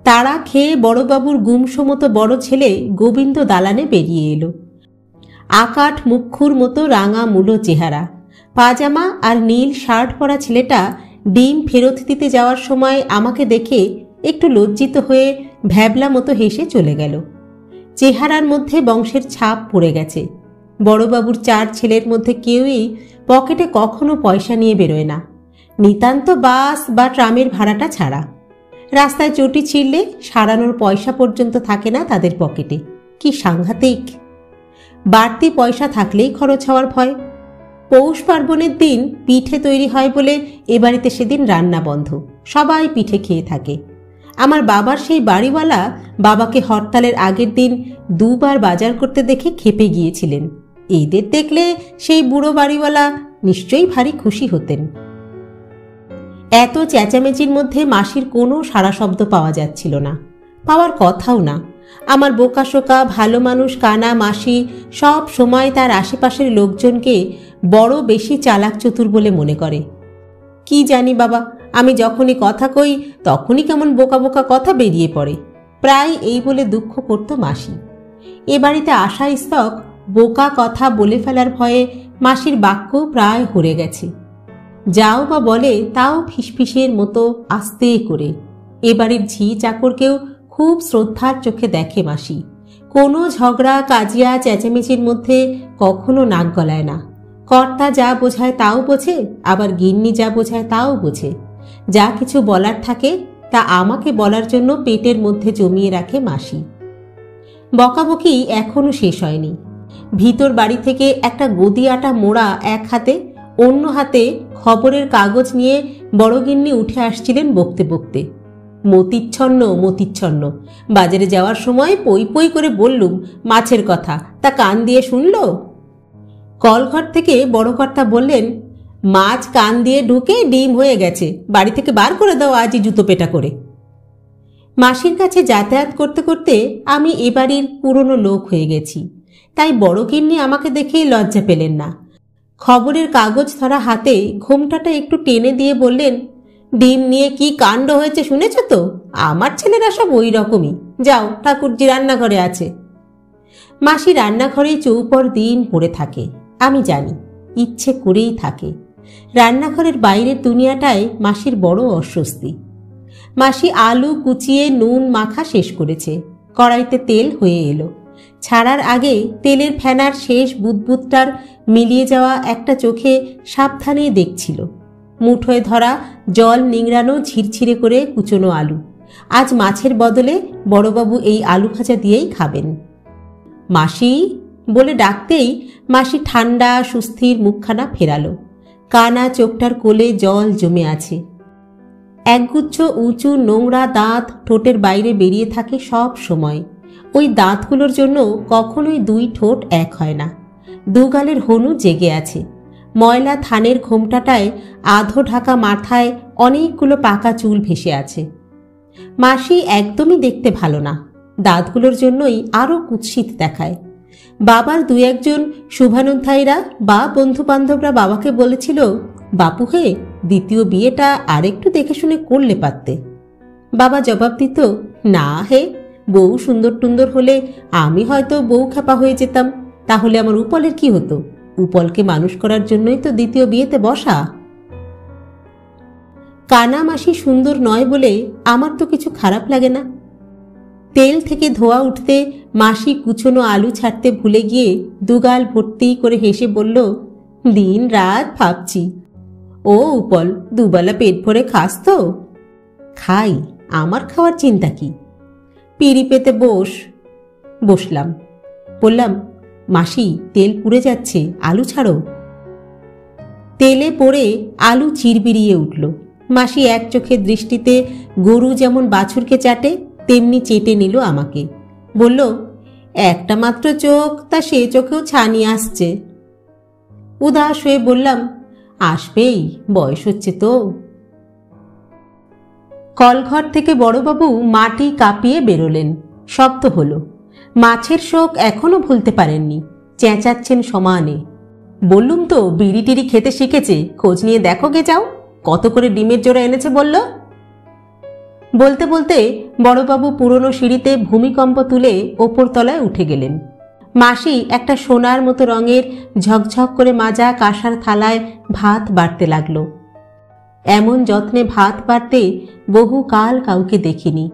তারা খেয়ে বড়বাবুর গুমসমতো বড় ছেলে গোবিন্দ দালানে বেরিয়ে এলো। আকাঠ মুখুর মতো রাঙা মূলো চেহারা, পাজামা আর নীল শার্ট পরা ছেলেটা ডিম ফেরত দিতে যাওয়ার সময় আমাকে দেখে একটু লজ্জিত হয়ে ভ্যাবলা মতো হেসে চলে গেল। চেহারার মধ্যে বংশের ছাপ পড়ে গেছে। বড়বাবুর 4 ছেলের মধ্যে কেউই পকেটে কখনো পয়সা নিয়ে বেরোয় না, নিতান্ত বাস বা ট্রামের ভাড়াটা ছাড়া। রাস্তায় চটি ছিঁড়লে সারানোর পয়সা পর্যন্ত থাকে না তাদের পকেটে। কি সাংঘাতিক! বাড়তি পয়সা থাকলেই খরচ হওয়ার ভয়। পৌষ পার্বণের দিন পিঠে তৈরি হয় বলে এ বাড়িতে সেদিন রান্না বন্ধ, সবাই পিঠে খেয়ে থাকে। আমার বাবার সেই বাড়িওয়ালা বাবাকে হরতালের আগের দিন 2 বার বাজার করতে দেখে ক্ষেপে গিয়েছিলেন। এদের দেখলে সেই বুড়ো বাড়িওয়ালা নিশ্চয়ই ভারী খুশি হতেন। এত চেঁচামেচির মধ্যে মাসির কোনো সাড়া শব্দ পাওয়া যাচ্ছিল না, পাওয়ার কথাও না। আমার বোকাশোকা ভালো মানুষ কানা মাসি সব সময় তার আশেপাশের লোকজনকে বড় বেশি চালাক চতুর বলে মনে করে। কি জানি বাবা, আমি যখনই কথা কই তখনই কেমন বোকা বোকা কথা বেরিয়ে পড়ে, প্রায় এই বলে দুঃখ করত মাসি। এ বাড়িতে আসা স্তক বোকা কথা বলে ফেলার ভয়ে মাসির বাক্য প্রায় হরে গেছে। যাও বা বলে তাও ফিসফিসের মতো আস্তে করে। এবাড়ির ঝি চাকরকেও খুব শ্রদ্ধার চোখে দেখে মাসি। কোনো ঝগড়া কাজিয়া চেঁচামেচির মধ্যে কখনো নাক গলায় না। কর্তা যা বোঝায় তাও বোঝে, আবার গিন্নি যা বোঝায় তাও বোঝে। যা কিছু বলার থাকে তা আমাকে বলার জন্য পেটের মধ্যে জমিয়ে রাখে মাসি। বকাবকি এখনো শেষ হয়নি। ভিতর বাড়ি থেকে একটা গদি আটা মোড়া এক হাতে, অন্য হাতে খবরের কাগজ নিয়ে বড়গিন্নি উঠে আসছিলেন বকতে বকতে। মতিচ্ছন্ন মতিচ্ছন্ন, বাজারে যাওয়ার সময় পই পই করে বললুম মাছের কথা, তা কান দিয়ে শুনল? কলঘর থেকে বড় কর্তা বললেন, মাছ কান দিয়ে ঢুকে ডিম হয়ে গেছে, বাড়ি থেকে বার করে দাও আজই জুতো পেটা করে। মাসির কাছে যাতায়াত করতে করতে আমি এ বাড়ির পুরনো লোক হয়ে গেছি, তাই বড়গিন্নি আমাকে দেখে লজ্জা পেলেন না। খবরের কাগজ ধরা হাতে ঘোমটাটা একটু টেনে দিয়ে বললেন, ডিম নিয়ে কি কাণ্ড হয়েছে শুনেছ তো? আমার ছেলেরা সব ওই রকমই। যাও, ঠাকুরজি রান্নাঘরে আছে। মাসি রান্নাঘরেই চৌপর দিন পড়ে থাকে, আমি জানি, ইচ্ছে করেই থাকে। রান্নাঘরের বাইরের দুনিয়াটায় মাসির বড় অস্বস্তি। মাসি আলু কুচিয়ে নুন মাখা শেষ করেছে, কড়াইতে তেল হয়ে এলো। ছাড়ার আগে তেলের ফেনার শেষ বুদবুদটার মিলিয়ে যাওয়া একটা চোখে সাবধানে দেখছিল। মুঠোয় ধরা জল নিংড়ানো ঝিরঝিরে করে কুচনো আলু। আজ মাছের বদলে বড়বাবু এই আলু ভাজা দিয়েই খাবেন। মাসি বলে ডাকতেই মাসি ঠান্ডা সুস্থির মুখখানা ফেরালো। কানা চোখটার কোলে জল জমে আছে। একগুচ্ছ উঁচু নোংরা দাঁত ঠোঁটের বাইরে বেরিয়ে থাকে সব সময়। ওই দাঁতগুলোর জন্য কখনোই দুই ঠোঁট এক হয় না। দুগালের হনু জেগে আছে। ময়লা ধানের ঘোমটাটায় আধো ঢাকা মাথায় অনেকগুলো পাকা চুল ভেসে আছে। মাসি একদমই দেখতে ভালো না, দাঁতগুলোর জন্যই আরও কুৎসিত দেখায়। বাবার দু একজন শুভানুধ্যায়ীরা বা বন্ধু বান্ধবরা বাবাকে বলেছিল, বাপু হে, দ্বিতীয় বিয়েটা আরেকটু দেখে শুনে করলে পারতে। বাবা জবাব দিত, না হে, বউ সুন্দর টুন্দর হলে আমি হয়তো বউ খেপা হয়ে যেতাম, তাহলে আমার উপলের কি হতো? উপলকে মানুষ করার জন্যই তো দ্বিতীয় বিয়েতে বসা। কানা মাসি সুন্দর নয় বলে আমার তো কিছু খারাপ লাগে না। তেল থেকে ধোয়া উঠতে মাসি কুচনো আলু ছাড়তে ভুলে গিয়ে দুগাল ভর্তি করে হেসে বলল, দিন রাত ভাবছি। ও উপল, দুবেলা পেট ভরে খাস তো? খাই, আমার খাওয়ার চিন্তা কি? পিড়ি পেতে বস। বসলাম। বললাম, মাসি তেল পুড়ে যাচ্ছে, আলু ছাড়ো। তেলে পড়ে আলু চিরবিরিয়ে উঠল। মাসি এক চোখের দৃষ্টিতে গরু যেমন বাছুরকে চাটে তেমনি চেটে নিল আমাকে। বলল, একটা মাত্র চোখ, তা সে চোখেও ছানি আসছে। উদাস হয়ে বললাম, আসবেই, বয়স হচ্ছে তো। কলঘর থেকে বড়বাবু মাটি কাঁপিয়ে বেরোলেন। শব্দ হলো। মাছের শোক এখনো ভুলতে পারেননি, চেঁচাচ্ছেন সমানে। বললুম তো বিড়ি টিড়ি খেতে শিখেছে, খোঁজ নিয়ে দেখো গে যাও, কত করে ডিমের জোড়া এনেছে বলল। বলতে বলতে বড়বাবু পুরনো সিঁড়িতে ভূমিকম্প তুলে ওপর তলায় উঠে গেলেন। মাসি একটা সোনার মতো রঙের ঝকঝক করে মাজা কাঁসার থালায় ভাত বাড়তে লাগলো। এমন যত্নে ভাত বাড়তে বহুকাল কাউকে দেখিনি।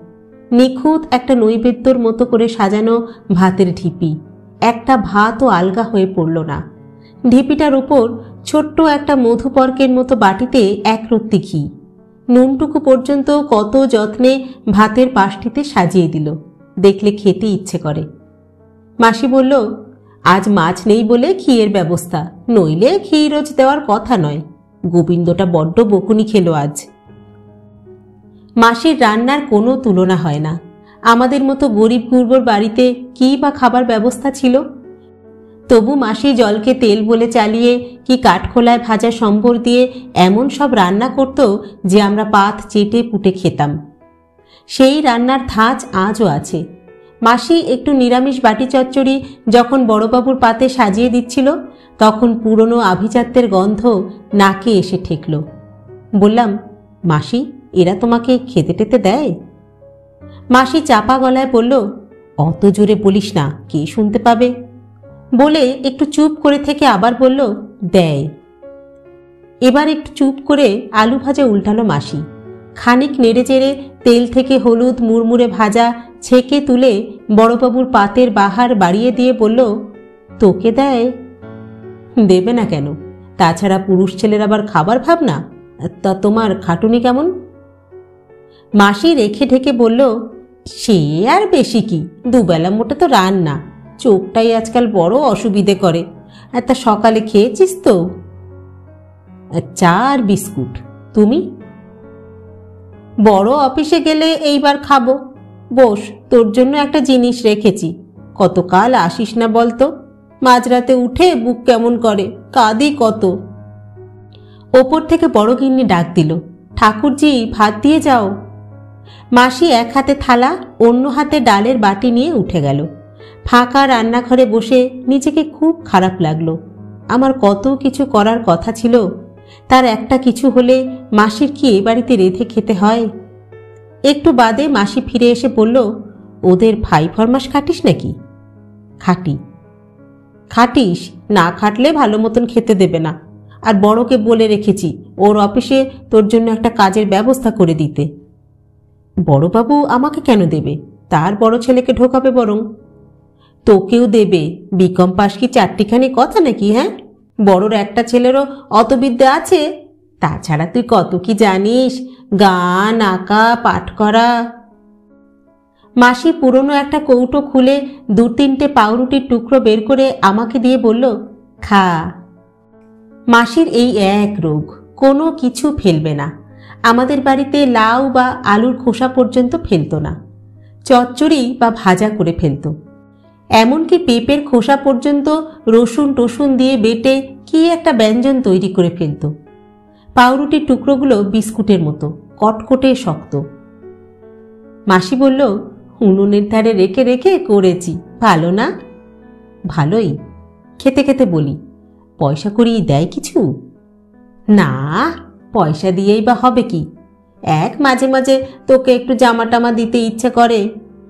নিখুঁত একটা নৈবেদ্যর মতো করে সাজানো ভাতের ঢিপি। একটা ভাতও আলগা হয়ে পড়ল না। ঢিপিটার উপর ছোট্ট একটা মধুপর্কের মতো বাটিতে এক রত্তি ঘি। নুনটুকু পর্যন্ত কত যত্নে ভাতের পাশটিতে সাজিয়ে দিল, দেখলে খেতে ইচ্ছে করে। মাসি বলল, আজ মাছ নেই বলে ঘিয়ের ব্যবস্থা, নইলে ঘি রোজ দেওয়ার কথা নয়। গোবিন্দটা বড্ড বকুনি খেলো আজ। মাসির রান্নার কোনো তুলনা হয় না। আমাদের মতো গরিব গুরবর বাড়িতে কি বা খাবার ব্যবস্থা ছিল? তবু মাসি জলকে তেল বলে চালিয়ে কি কাঠখোলায় ভাজা সম্বর দিয়ে এমন সব রান্না করত যে আমরা পাত চেটে পুটে খেতাম। সেই রান্নার ধাঁচ আজও আছে। মাসি একটু নিরামিষ বাটি চচ্চড়ি যখন বড়বাবুর পাতে সাজিয়ে দিচ্ছিল, তখন পুরনো আভিজাত্যের গন্ধ নাকে এসে ঠেকল। বললাম, মাসি, এরা তোমাকে খেতে টেতে দেয়? মাসি চাপা গলায় বলল, অত জোরে বলিস না, কে শুনতে পাবে। বলে একটু চুপ করে থেকে আবার বলল, দেয়। এবার একটু চুপ করে আলু ভাজা উল্টালো মাসি। খানিক নেড়ে চেড়ে তেল থেকে হলুদ মুড়মুড়ে ভাজা ছেঁকে তুলে বড়বাবুর পাতের বাহার বাড়িয়ে দিয়ে বলল, তোকে দেয়? দেবে না কেন? তাছাড়া পুরুষ ছেলের আবার খাবার ভাবনা। তা তোমার খাটুনি কেমন? মাসি রেখে ঢেকে বলল, সে আর বেশি কি, দুবেলা মোটে তো রান্না। চোখটাই আজকাল বড় অসুবিধে করে। তা সকালে খেয়েছিস তো? চা আর বিস্কুট। তুমি? বড় অফিসে গেলে এইবার খাবো। বস, তোর জন্য একটা জিনিস রেখেছি। কতকাল আসিস না বলতো? মাঝরাতে উঠে বুক কেমন করে, কাঁদি কত। ওপর থেকে বড় গিন্নি ডাক দিল, ঠাকুরজি ভাত দিয়ে যাও। মাসি এক হাতে থালা অন্য হাতে ডালের বাটি নিয়ে উঠে গেল। ফাঁকা রান্নাঘরে বসে নিজেকে খুব খারাপ লাগলো। আমার কত কিছু করার কথা ছিল, তার একটা কিছু হলে মাসির কি এ বাড়িতে রেঁধে খেতে হয়? একটু বাদে মাসি ফিরে এসে বলল, ওদের ফাই ফরমাস খাটিস নাকি? খাটি। খাটিস? না খাটলে ভালো মতন খেতে দেবে না। আর বড়কে বলে রেখেছি ওর অফিসে তোর জন্য একটা কাজের ব্যবস্থা করে দিতে। বড়বাবু আমাকে কেন দেবে? তার বড় ছেলেকে ঢোকাবে বরং। তোকেও দেবে। বিকম পাস কি চারটিখানি কথা নাকি? হ্যাঁ, বড়র একটা ছেলেরও অত বিদ্যা আছে। তাছাড়া তুই কত কি জানিস, গান, আঁকা, পাঠ করা। মাসি পুরনো একটা কৌটো খুলে 2-3টে পাউরুটির টুকরো বের করে আমাকে দিয়ে বলল, খা। মাসির এই এক রোগ, কোনো কিছু ফেলবে না। আমাদের বাড়িতে লাউ বা আলুর খোসা পর্যন্ত ফেলতো না, চচ্চড়ি বা ভাজা করে ফেলত। এমনকি পেঁপের খোসা পর্যন্ত রসুন টসুন দিয়ে বেটে কি একটা ব্যঞ্জন তৈরি করে ফেলত। পাউরুটির টুকরোগুলো বিস্কুটের মতো কটকটে শক্ত। মাসি বলল, উনুনের ধারে রেখে রেখে করেছি, ভালো না? ভালোই। খেতে খেতে বলি, পয়সা করি দেয় কিছু? না, পয়সা দিয়েই বা হবে কি? মাঝে মাঝে তোকে একটু জামা টামা দিতে ইচ্ছে করে।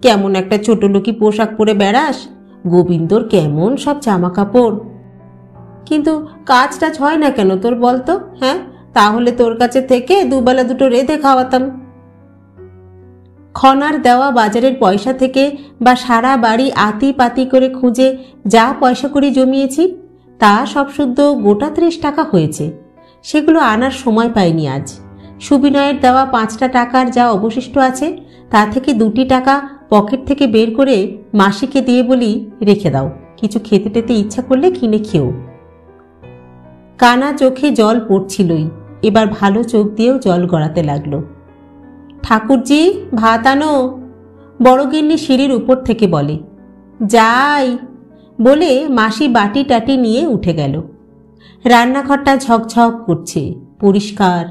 কেমন একটা ছোট লোকি পোশাক পরে বেড়াস। গোবিন্দর কেমন সব জামা কাপড়। কিন্তু কাজ টাজ হয় না কেন তোর বলতো? হ্যাঁ, তাহলে তোর কাছে থেকে দুবেলা দুটো রেঁধে খাওয়াতাম। খনার দেওয়া বাজারের পয়সা থেকে বা সারা বাড়ি আতি পাতি করে খুঁজে যা পয়সা করে জমিয়েছি, তা সব শুদ্ধ গোটা 30 টাকা হয়েছে। সেগুলো আনার সময় পাইনি আজ। সুবিনয়ের দেওয়া 5টা টাকার যা অবশিষ্ট আছে, তা থেকে 2টি টাকা পকেট থেকে বের করে মাসিকে দিয়ে বলি, রেখে দাও, কিছু খেতে টেতে ইচ্ছা করলে কিনে খেও। কানা চোখে জল পড়ছিলই, এবার ভালো চোখ দিয়েও জল গড়াতে লাগলো। ঠাকুরজি ভাত আনো, বড় গিন্নি সিঁড়ির উপর থেকে বলে। যাই বলে মাসি বাটি টাটি নিয়ে উঠে গেল। রান্নাঘরটা ঝকঝক করছে, পরিষ্কার।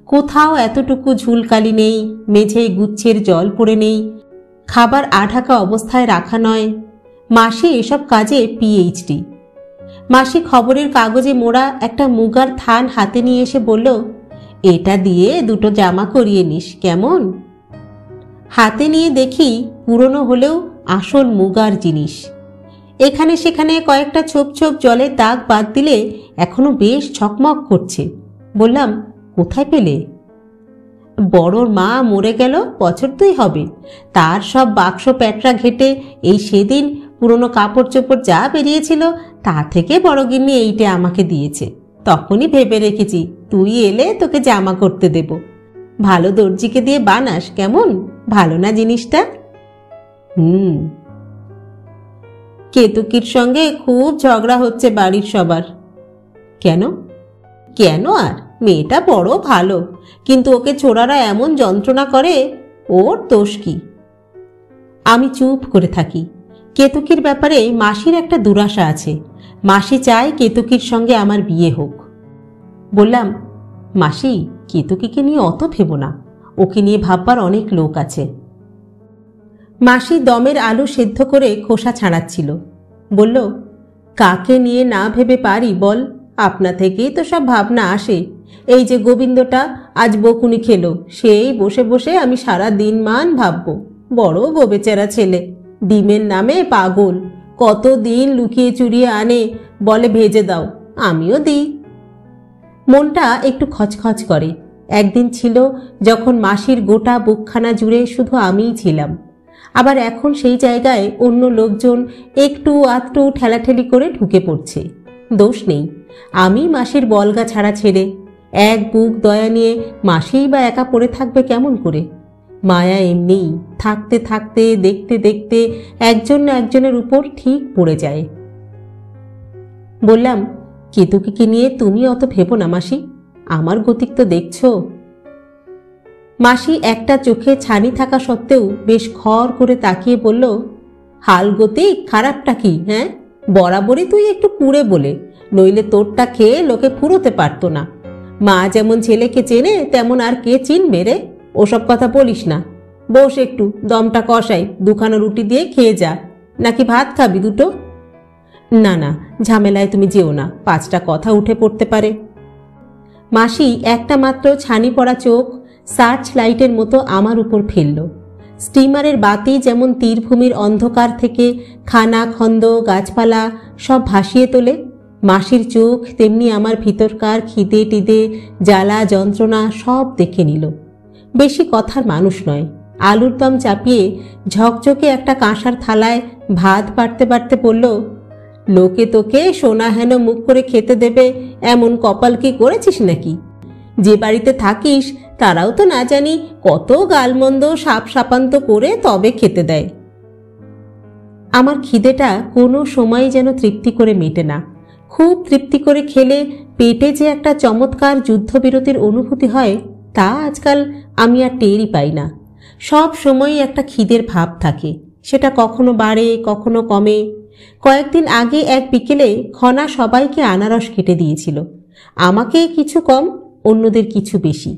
কোথাও এতটুকু ঝুলকালি নেই, মেঝেয় গুচ্ছের জল পড়ে নেই, খাবার আঢাকা অবস্থায় রাখা নয়। মাসি এসব কাজে পিএইচডি। মাসি খবরের কাগজে মোড়া একটা মুগার থান হাতে নিয়ে এসে বলল, এটা দিয়ে 2টো জামা করিয়ে নিস কেমন? হাতে নিয়ে দেখি পুরনো হলেও আসল মুগার জিনিস। এখানে সেখানে কয়েকটা ছোপ ছোপ জলের দাগ বাদ দিলে এখনো বেশ ঝকমক করছে। বললাম, কোথায় পেলে? বড়র মা মরে গেল বছর 2 হবে। তার সব বাক্স প্যাটরা ঘেটে এই সেদিন পুরনো কাপড় চোপড় যা বেরিয়েছিল তা থেকে বড় গিন্নি এইটা আমাকে দিয়েছে। তখনই ভেবে রেখেছি তুই এলে তোকে জামা করতে দেব। ভালো দর্জিকে দিয়ে বানাস কেমন? ভালো না জিনিসটা? কেতকীর সঙ্গে খুব ঝগড়া হচ্ছে বাড়ির সবার। কেন? কেন আর, মেয়েটা বড় ভালো, কিন্তু ওকে ছোড়ারা এমন যন্ত্রণা করে, ওর দোষ কি? আমি চুপ করে থাকি। কেতকীর ব্যাপারে মাসির একটা দুরাশা আছে। মাসি চায় কেতকীর সঙ্গে আমার বিয়ে হোক। বললাম, মাসি কেতকীকে নিয়ে অত ভেবো না, ওকে নিয়ে ভাববার অনেক লোক আছে। মাসি দমের আলু সেদ্ধ করে খোসা ছাড়াচ্ছিল। বলল, কাকে নিয়ে না ভেবে পারি বল? আপনা থেকেই তো সব ভাবনা আসে। এই যে গোবিন্দটা আজ বকুনি খেলো, সেই বসে বসে আমি সারা দিন মান ভাববো। বড় গোবেচারা ছেলে, ডিমের নামে পাগল। কত দিন লুকিয়ে চুরিয়ে আনে, বলে ভেজে দাও, আমিও দিই। মনটা একটু খচখচ করে। একদিন ছিল যখন মাসির গোটা বুকখানা জুড়ে শুধু আমিই ছিলাম, আবার এখন সেই জায়গায় অন্য লোকজন একটু আধটু ঠেলাঠেলি করে ঢুকে পড়ছে। দোষ নেই, আমি মাসির বলগা ছাড়া ছেড়ে এক বুক দয়া নিয়ে মাসিই বা একা পড়ে থাকবে কেমন করে? মায়া এমনিই থাকতে থাকতে দেখতে দেখতে একজন না একজনের উপর ঠিক পড়ে যায়। বললাম, কেতুকিকে নিয়ে তুমি অত ভেবো না মাসি, আমার গতিক তো দেখছো। মাসি একটা চোখে ছানি থাকা সত্ত্বেও বেশ খর করে তাকিয়ে বলল, হাল গতিক খারাপটা কি? হ্যাঁ, বরাবরই তুই একটু কুড়ে বলে, নইলে তোরটা খেয়ে লোকে ফুরোতে পারতো না। মা যেমন ছেলেকে চেনে তেমন আর কে চিনবে রে? ওসব কথা বলিস না। বস, একটু দমটা কষাই, দুখানা রুটি দিয়ে খেয়ে যা। নাকি ভাত খাবি দুটো? না না, ঝামেলায় তুমি যেও না, 5টা কথা উঠে পড়তে পারে। মাসি একটা মাত্র ছানি পড়া চোখ সার্চ লাইটের মতো আমার উপর ফেলল। স্টিমারের বাতি যেমন তীরভূমির অন্ধকার থেকে খানা খন্দ গাছপালা সব ভাসিয়ে তোলে, মাসির চোখ তেমনি আমার ভিতরকার খিদে টিদে জ্বালা যন্ত্রণা সব দেখে নিল। বেশি কথার মানুষ নয়। আলুর দম চাপিয়ে ঝকঝকে একটা কাঁসার থালায় ভাত বাড়তে বাড়তে বলল, লোকে তোকে সোনা হেন মুখ করে খেতে দেবে এমন কপাল কি করেছিস নাকি? যে বাড়িতে থাকিস তারাও তো না জানি কত গালমন্দ সাপ সাপান্ত করে তবে খেতে দেয়। আমার খিদেটা কোনো সময় যেন তৃপ্তি করে মেটে না। খুব তৃপ্তি করে খেলে পেটে যে একটা চমৎকার যুদ্ধবিরতির অনুভূতি হয় তা আজকাল আমি আর টেরই পাই না। সব সময়ই একটা খিদের ভাব থাকে, সেটা কখনো বাড়ে কখনো কমে। কয়েকদিন আগে এক বিকেলে খনা সবাইকে আনারস কেটে দিয়েছিল, আমাকে কিছু কম, অন্যদের কিছু বেশি।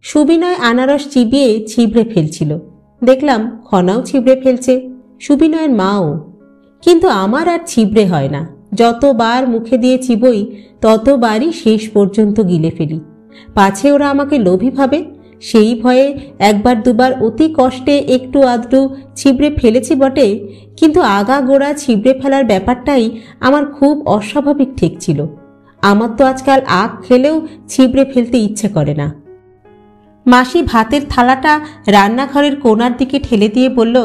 সুবিনয় আনারস চিবিয়ে ছিবড়ে ফেলছিল, দেখলাম খনাও ছিবড়ে ফেলছে, সুবিনয়ের মাও। কিন্তু আমার আর ছিবড়ে হয় না, যতবার মুখে দিয়ে চিবই ততবারই শেষ পর্যন্ত গিলে ফেলি। পাছে ওরা আমাকে লোভী ভাবে, সেই ভয়ে একবার দুবার অতি কষ্টে একটু আধটু ছিবড়ে ফেলেছি বটে, কিন্তু আগা গোড়া ছিবড়ে ফেলার ব্যাপারটাই আমার খুব অস্বাভাবিক ঠেকছিল। আমার তো আজকাল আখ খেলেও ছিবড়ে ফেলতে ইচ্ছে করে না। মাসি ভাতের থালাটা রান্নাঘরের কোণার দিকে ঠেলে দিয়ে বলল,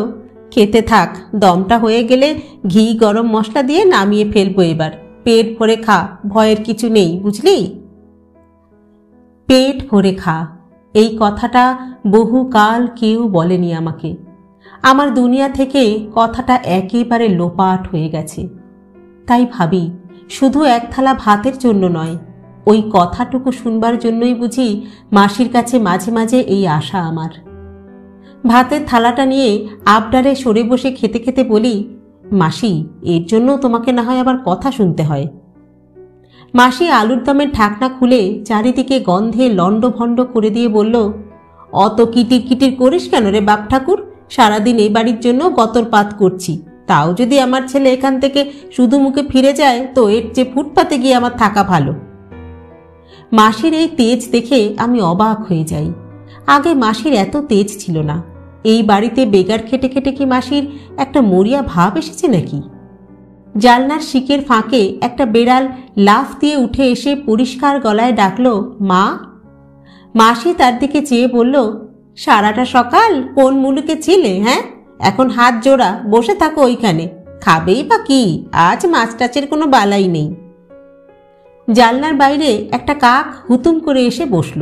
খেতে থাক, দমটা হয়ে গেলে ঘি গরম মশলা দিয়ে নামিয়ে ফেলবো এবার। পেট ভরে খা, ভয়ের কিছু নেই, বুঝলি? পেট ভরে খা, এই কথাটা বহুকাল কেউ বলেনি আমাকে। আমার দুনিয়া থেকে কথাটা একেবারে লোপাট হয়ে গেছে। তাই ভাবি, শুধু এক থালা ভাতের জন্য নয়, ওই কথাটুকু শুনবার জন্যই বুঝি মাসির কাছে মাঝে মাঝে এই আশা আমার। ভাতের থালাটা নিয়ে আবডারে সরে বসে খেতে খেতে বলি, মাসি, এর জন্য তোমাকে না হয় আবার কথা শুনতে হয়। মাসি আলুর দমের ঢাকনা খুলে চারিদিকে গন্ধে লণ্ডভণ্ড করে দিয়ে বলল, অত কিটির কিটির করিস কেন রে বাপ ঠাকুর? সারাদিন এই বাড়ির জন্য গতরপাত করছি, তাও যদি আমার ছেলে এখান থেকে শুধু মুখে ফিরে যায় তো এর চেয়ে ফুটপাতে গিয়ে আমার থাকা ভালো। মাসির এই তেজ দেখে আমি অবাক হয়ে যাই। আগে মাসির এত তেজ ছিল না। এই বাড়িতে বেগার খেটে খেটে কি মাসির একটা মরিয়া ভাব এসেছে নাকি? জালনার শিকের ফাঁকে একটা বেড়াল লাফ দিয়ে উঠে এসে পরিষ্কার গলায় ডাকল, মা। মাসি তার দিকে চেয়ে বলল, সারাটা সকাল কোন মুলুকে ছিলে? হ্যাঁ, এখন হাত জোড়া বসে থাকো ওইখানে, খাবেই বা কি? আজ মাছ টাচের কোনো বালাই নেই। জালনার বাইরে একটা কাক হুতুম করে এসে বসল।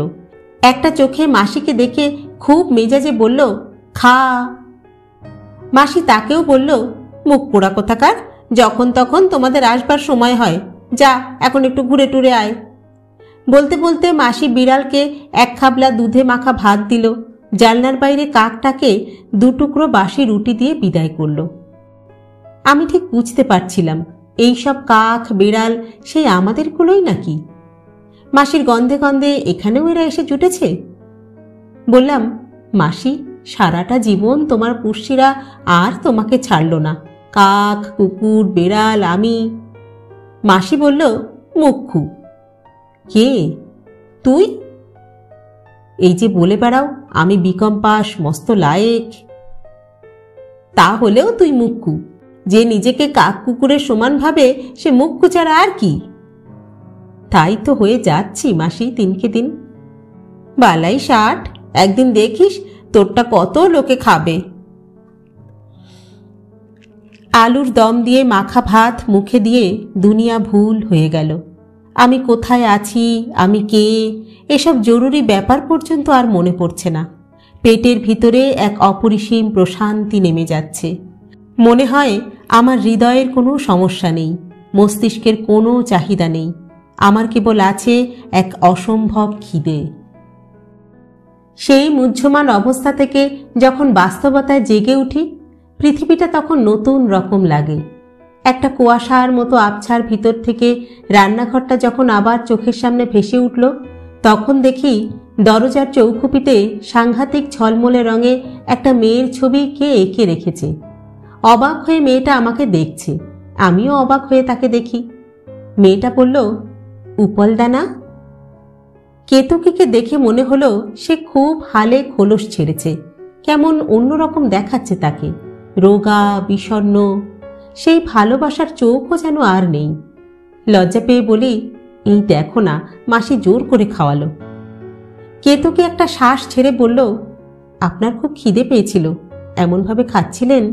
একটা চোখে মাসিকে দেখে খুব মেজাজে বলল, খা। মাসি তাকেও বলল, মুখ পোড়া কোথাকার, যখন তখন তোমাদের আসবার সময় হয়, যা এখন একটু ঘুরে টুরে আয়। বলতে বলতে মাসি বিড়ালকে এক খাবলা দুধে মাখা ভাত দিল, জালনার বাইরে কাকটাকে 2 টুকরো বাসি রুটি দিয়ে বিদায় করল। আমি ঠিক বুঝতে পারছিলাম এইসব কাক বিড়াল সেই আমাদেরগুলোই নাকি। মাসির গন্ধে গন্ধে এখানেও এরা এসে জুটেছে। বললাম, মাসি, সারাটা জীবন তোমার পুষ্যিরা আর তোমাকে ছাড়ল না, কাক কুকুর বেড়াল আমি। মাসি বলল, মুখ্যু। কে তুই? এই যে বলে বেড়াও আমি বিকম পাস, মস্ত লায়েক। তা হলেও তুই মুখ্যু। যে নিজেকে কাক কুকুরের সমান ভাবে সে মুখ্যু ছাড়া আর কি? তাই তো হয়ে যাচ্ছি মাসি দিনকে দিন। বালাই 60, একদিন দেখিস তোরটা কত লোকে খাবে। আলুর দম দিয়ে মাখা ভাত মুখে দিয়ে দুনিয়া ভুল হয়ে গেল। আমি কোথায় আছি, আমি কে, এসব জরুরি ব্যাপার পর্যন্ত আর মনে পড়ছে না। পেটের ভিতরে এক অপরিসীম প্রশান্তি নেমে যাচ্ছে। মনে হয় আমার হৃদয়ের কোনো সমস্যা নেই, মস্তিষ্কের কোনো চাহিদা নেই। আমার কেবল আছে এক অসম্ভব খিদে। সেই মুহ্যমান অবস্থা থেকে যখন বাস্তবতায় জেগে উঠি, পৃথিবীটা তখন নতুন রকম লাগে। একটা কুয়াশার মতো আবছার ভিতর থেকে রান্নাঘরটা যখন আবার চোখের সামনে ভেসে উঠল, তখন দেখি দরজার চৌখুপিতে সাংঘাতিক ঝলমলে রঙে একটা মেয়ের ছবি কে এঁকে রেখেছে। অবাক হয়ে মেয়েটা আমাকে দেখছে, আমিও অবাক হয়ে তাকে দেখি। মেয়েটা বলল, উপলদানা। কেতকীকে দেখে মনে হলো সে খুব হালে খোলস ছেড়েছে, কেমন অন্যরকম দেখাচ্ছে তাকে, রোগা বিষণ্ণ। সেই ভালোবাসার চোখও যেন আর নেই। লজ্জা পেয়ে বলি, এই দেখো না, মাসি জোর করে খাওয়ালো। কেতকী একটা শ্বাস ছেড়ে বলল, আপনার খুব খিদে পেয়েছিল, এমনভাবে খাচ্ছিলেন।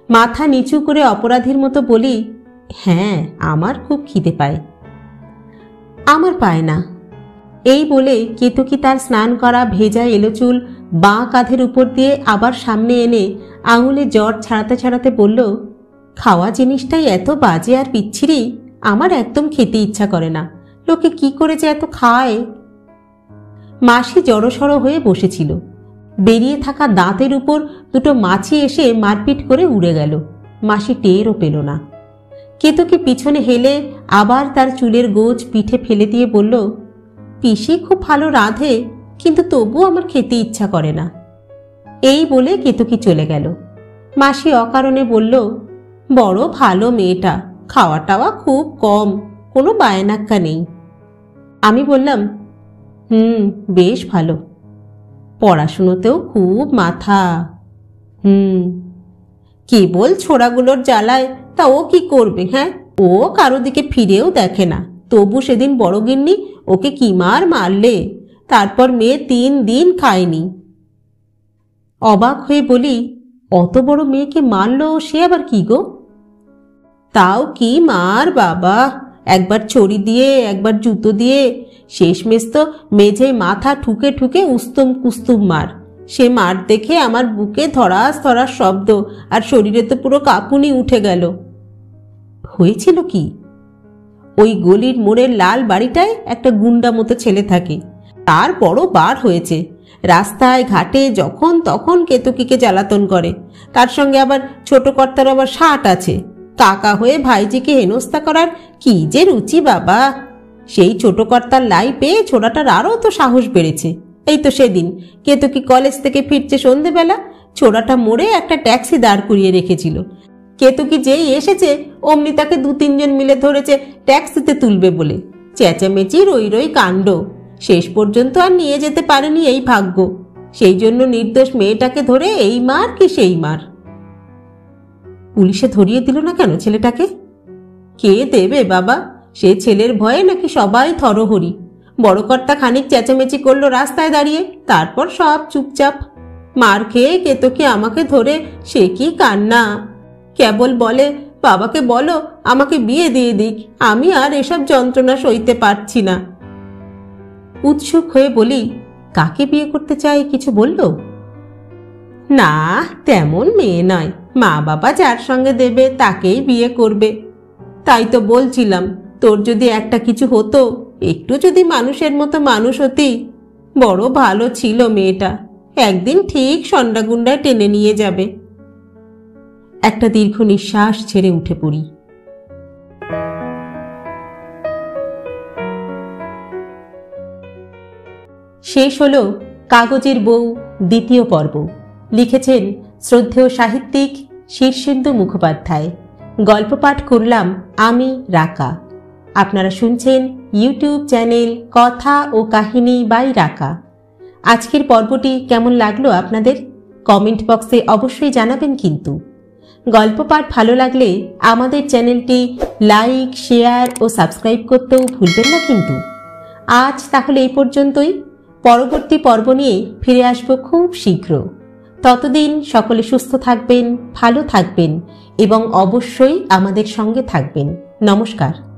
মাথা নিচু করে অপরাধীর মতো বলি, হ্যাঁ আমার খুব খিদে পায়। আমার পায় না। এই বলে কেতকী তার স্নান করা ভেজা এলো চুল বাঁ কাঁধের উপর দিয়ে আবার সামনে এনে আঙুলে জ্বর ছাড়াতে ছাড়াতে বলল, খাওয়া জিনিসটাই এত বাজে আর বিচ্ছিরি, আমার একদম খেতে ইচ্ছা করে না। লোকে কি করে যে এত খায়। মাসি জড়সড় হয়ে বসেছিল। বেরিয়ে থাকা দাঁতের উপর দুটো মাছি এসে মারপিট করে উড়ে গেল। মাসি টেরও পেল না। কেতকী পিছনে হেলে আবার তার চুলের গোছ পিঠে ফেলে দিয়ে বলল, পিসি খুব ভালো রাঁধে, কিন্তু তবুও আমার খেতে ইচ্ছা করে না। এই বলে কেতকী চলে গেল। মাসি অকারণে বলল, বড় ভালো মেয়েটা, খাওয়া টাওয়া খুব কম, কোনো বায়নাক্কা নেই। আমি বললাম, বেশ ভালো, পড়াশুনোতেও খুব মাথা। কেবল ছোড়াগুলোর জ্বালায়, তা ও কি করবে? হ্যাঁ, ও কারো দিকে ফিরেও দেখে না। তবু সেদিন বড় গিন্নি ওকে কি মারলে, তারপর মেয়ে 3 দিন খায়নি। অবাক হয়ে বলি, অত বড় মেয়েকে মারলো সে আবার কি গো? তাও কি মার বাবা, একবার ছড়ি দিয়ে, একবার জুতো দিয়ে, শেষমেশ তো মেঝে মাথা ঠুকে ঠুকে উস্তুম কুস্তুম মার। সে মার দেখে আমার বুকে ধরাস ধরাস শব্দ, আর শরীরে তো পুরো কাঁপুনি উঠে গেল। হয়েছিল কি? ওই গলির মোড়ের লাল বাড়িটায় একটা গুন্ডা মতো ছেলে থাকে, তার বড় বার হয়েছে। রাস্তায় ঘাটে যখন তখন কেতকীকে জ্বালাতন করে। তার সঙ্গে আবার ছোট কর্তার আবার 60 আছে। কাকা হয়ে ভাইজিকে হেনস্থা করার কি যে রুচি বাবা। সেই ছোট কর্তার লাই পেয়ে ছোড়াটার আরও তো সাহস বেড়েছে। এই তো সেদিন কেতকী কলেজ থেকে ফিরছে সন্ধেবেলা, ছোড়াটা মোড়ে একটা ট্যাক্সি দাঁড় করিয়ে রেখেছিল। কেতকী যেই এসেছে অমনি তাকে 2-3 জন মিলে ধরেছে ট্যাক্সিতে তুলবে বলে। চেঁচামেচি রই রই কাণ্ড, শেষ পর্যন্ত আর নিয়ে যেতে পারেনি এই ভাগ্য। সেই জন্য নির্দোষ মেয়েটাকে ধরে এই মার কি সেই মার। পুলিশে ধরিয়ে দিল না কেন ছেলেটাকে? কে দেবে বাবা, সে ছেলের ভয়ে নাকি সবাই থরহরি। বড় কর্তা খানিক চেঁচামেচি করলো রাস্তায় দাঁড়িয়ে, তারপর সব চুপচাপ। মার খেয়ে কেতকী আমাকে ধরে সে কি কান্না। কেবল বলে, বাবাকে বলো আমাকে বিয়ে দিয়ে দিক, আমি আর এসব যন্ত্রণা সইতে পারছি না। উৎসুক হয়ে বলি, কাকে বিয়ে করতে চাই কিছু বললো? না, তেমন মেয়ে নয়, মা বাবা যার সঙ্গে দেবে তাকেই বিয়ে করবে। তাই তো বলছিলাম, তোর যদি একটা কিছু হতো, একটু যদি মানুষের মতো মানুষ হতি। বড় ভালো ছিল মেয়েটা, একদিন ঠিক সন্ডাগুন্ডায় টেনে নিয়ে যাবে। একটা দীর্ঘ নিঃশ্বাস ছেড়ে উঠে পড়ি। শেষ হলো কাগজের বউ দ্বিতীয় পর্ব। লিখেছেন শ্রদ্ধেয় সাহিত্যিক শীর্ষেন্দু মুখোপাধ্যায়। গল্প পাঠ করলাম আমি, রাকা। আপনারা শুনছেন ইউটিউব চ্যানেল কথা ও কাহিনী বাই রাকা। আজকের পর্বটি কেমন লাগলো আপনাদের? কমেন্ট বক্সে অবশ্যই জানাবেন কিন্তু। গল্প পাঠ ভালো লাগলে আমাদের চ্যানেলটি লাইক, শেয়ার ও সাবস্ক্রাইব করতেও ভুলবেন না কিন্তু। আজ তাহলে এই পর্যন্তই। পরবর্তী পর্ব নিয়ে ফিরে আসব খুব শীঘ্র। ততদিন সকলে সুস্থ থাকবেন, ভালো থাকবেন এবং অবশ্যই আমাদের সঙ্গে থাকবেন। নমস্কার।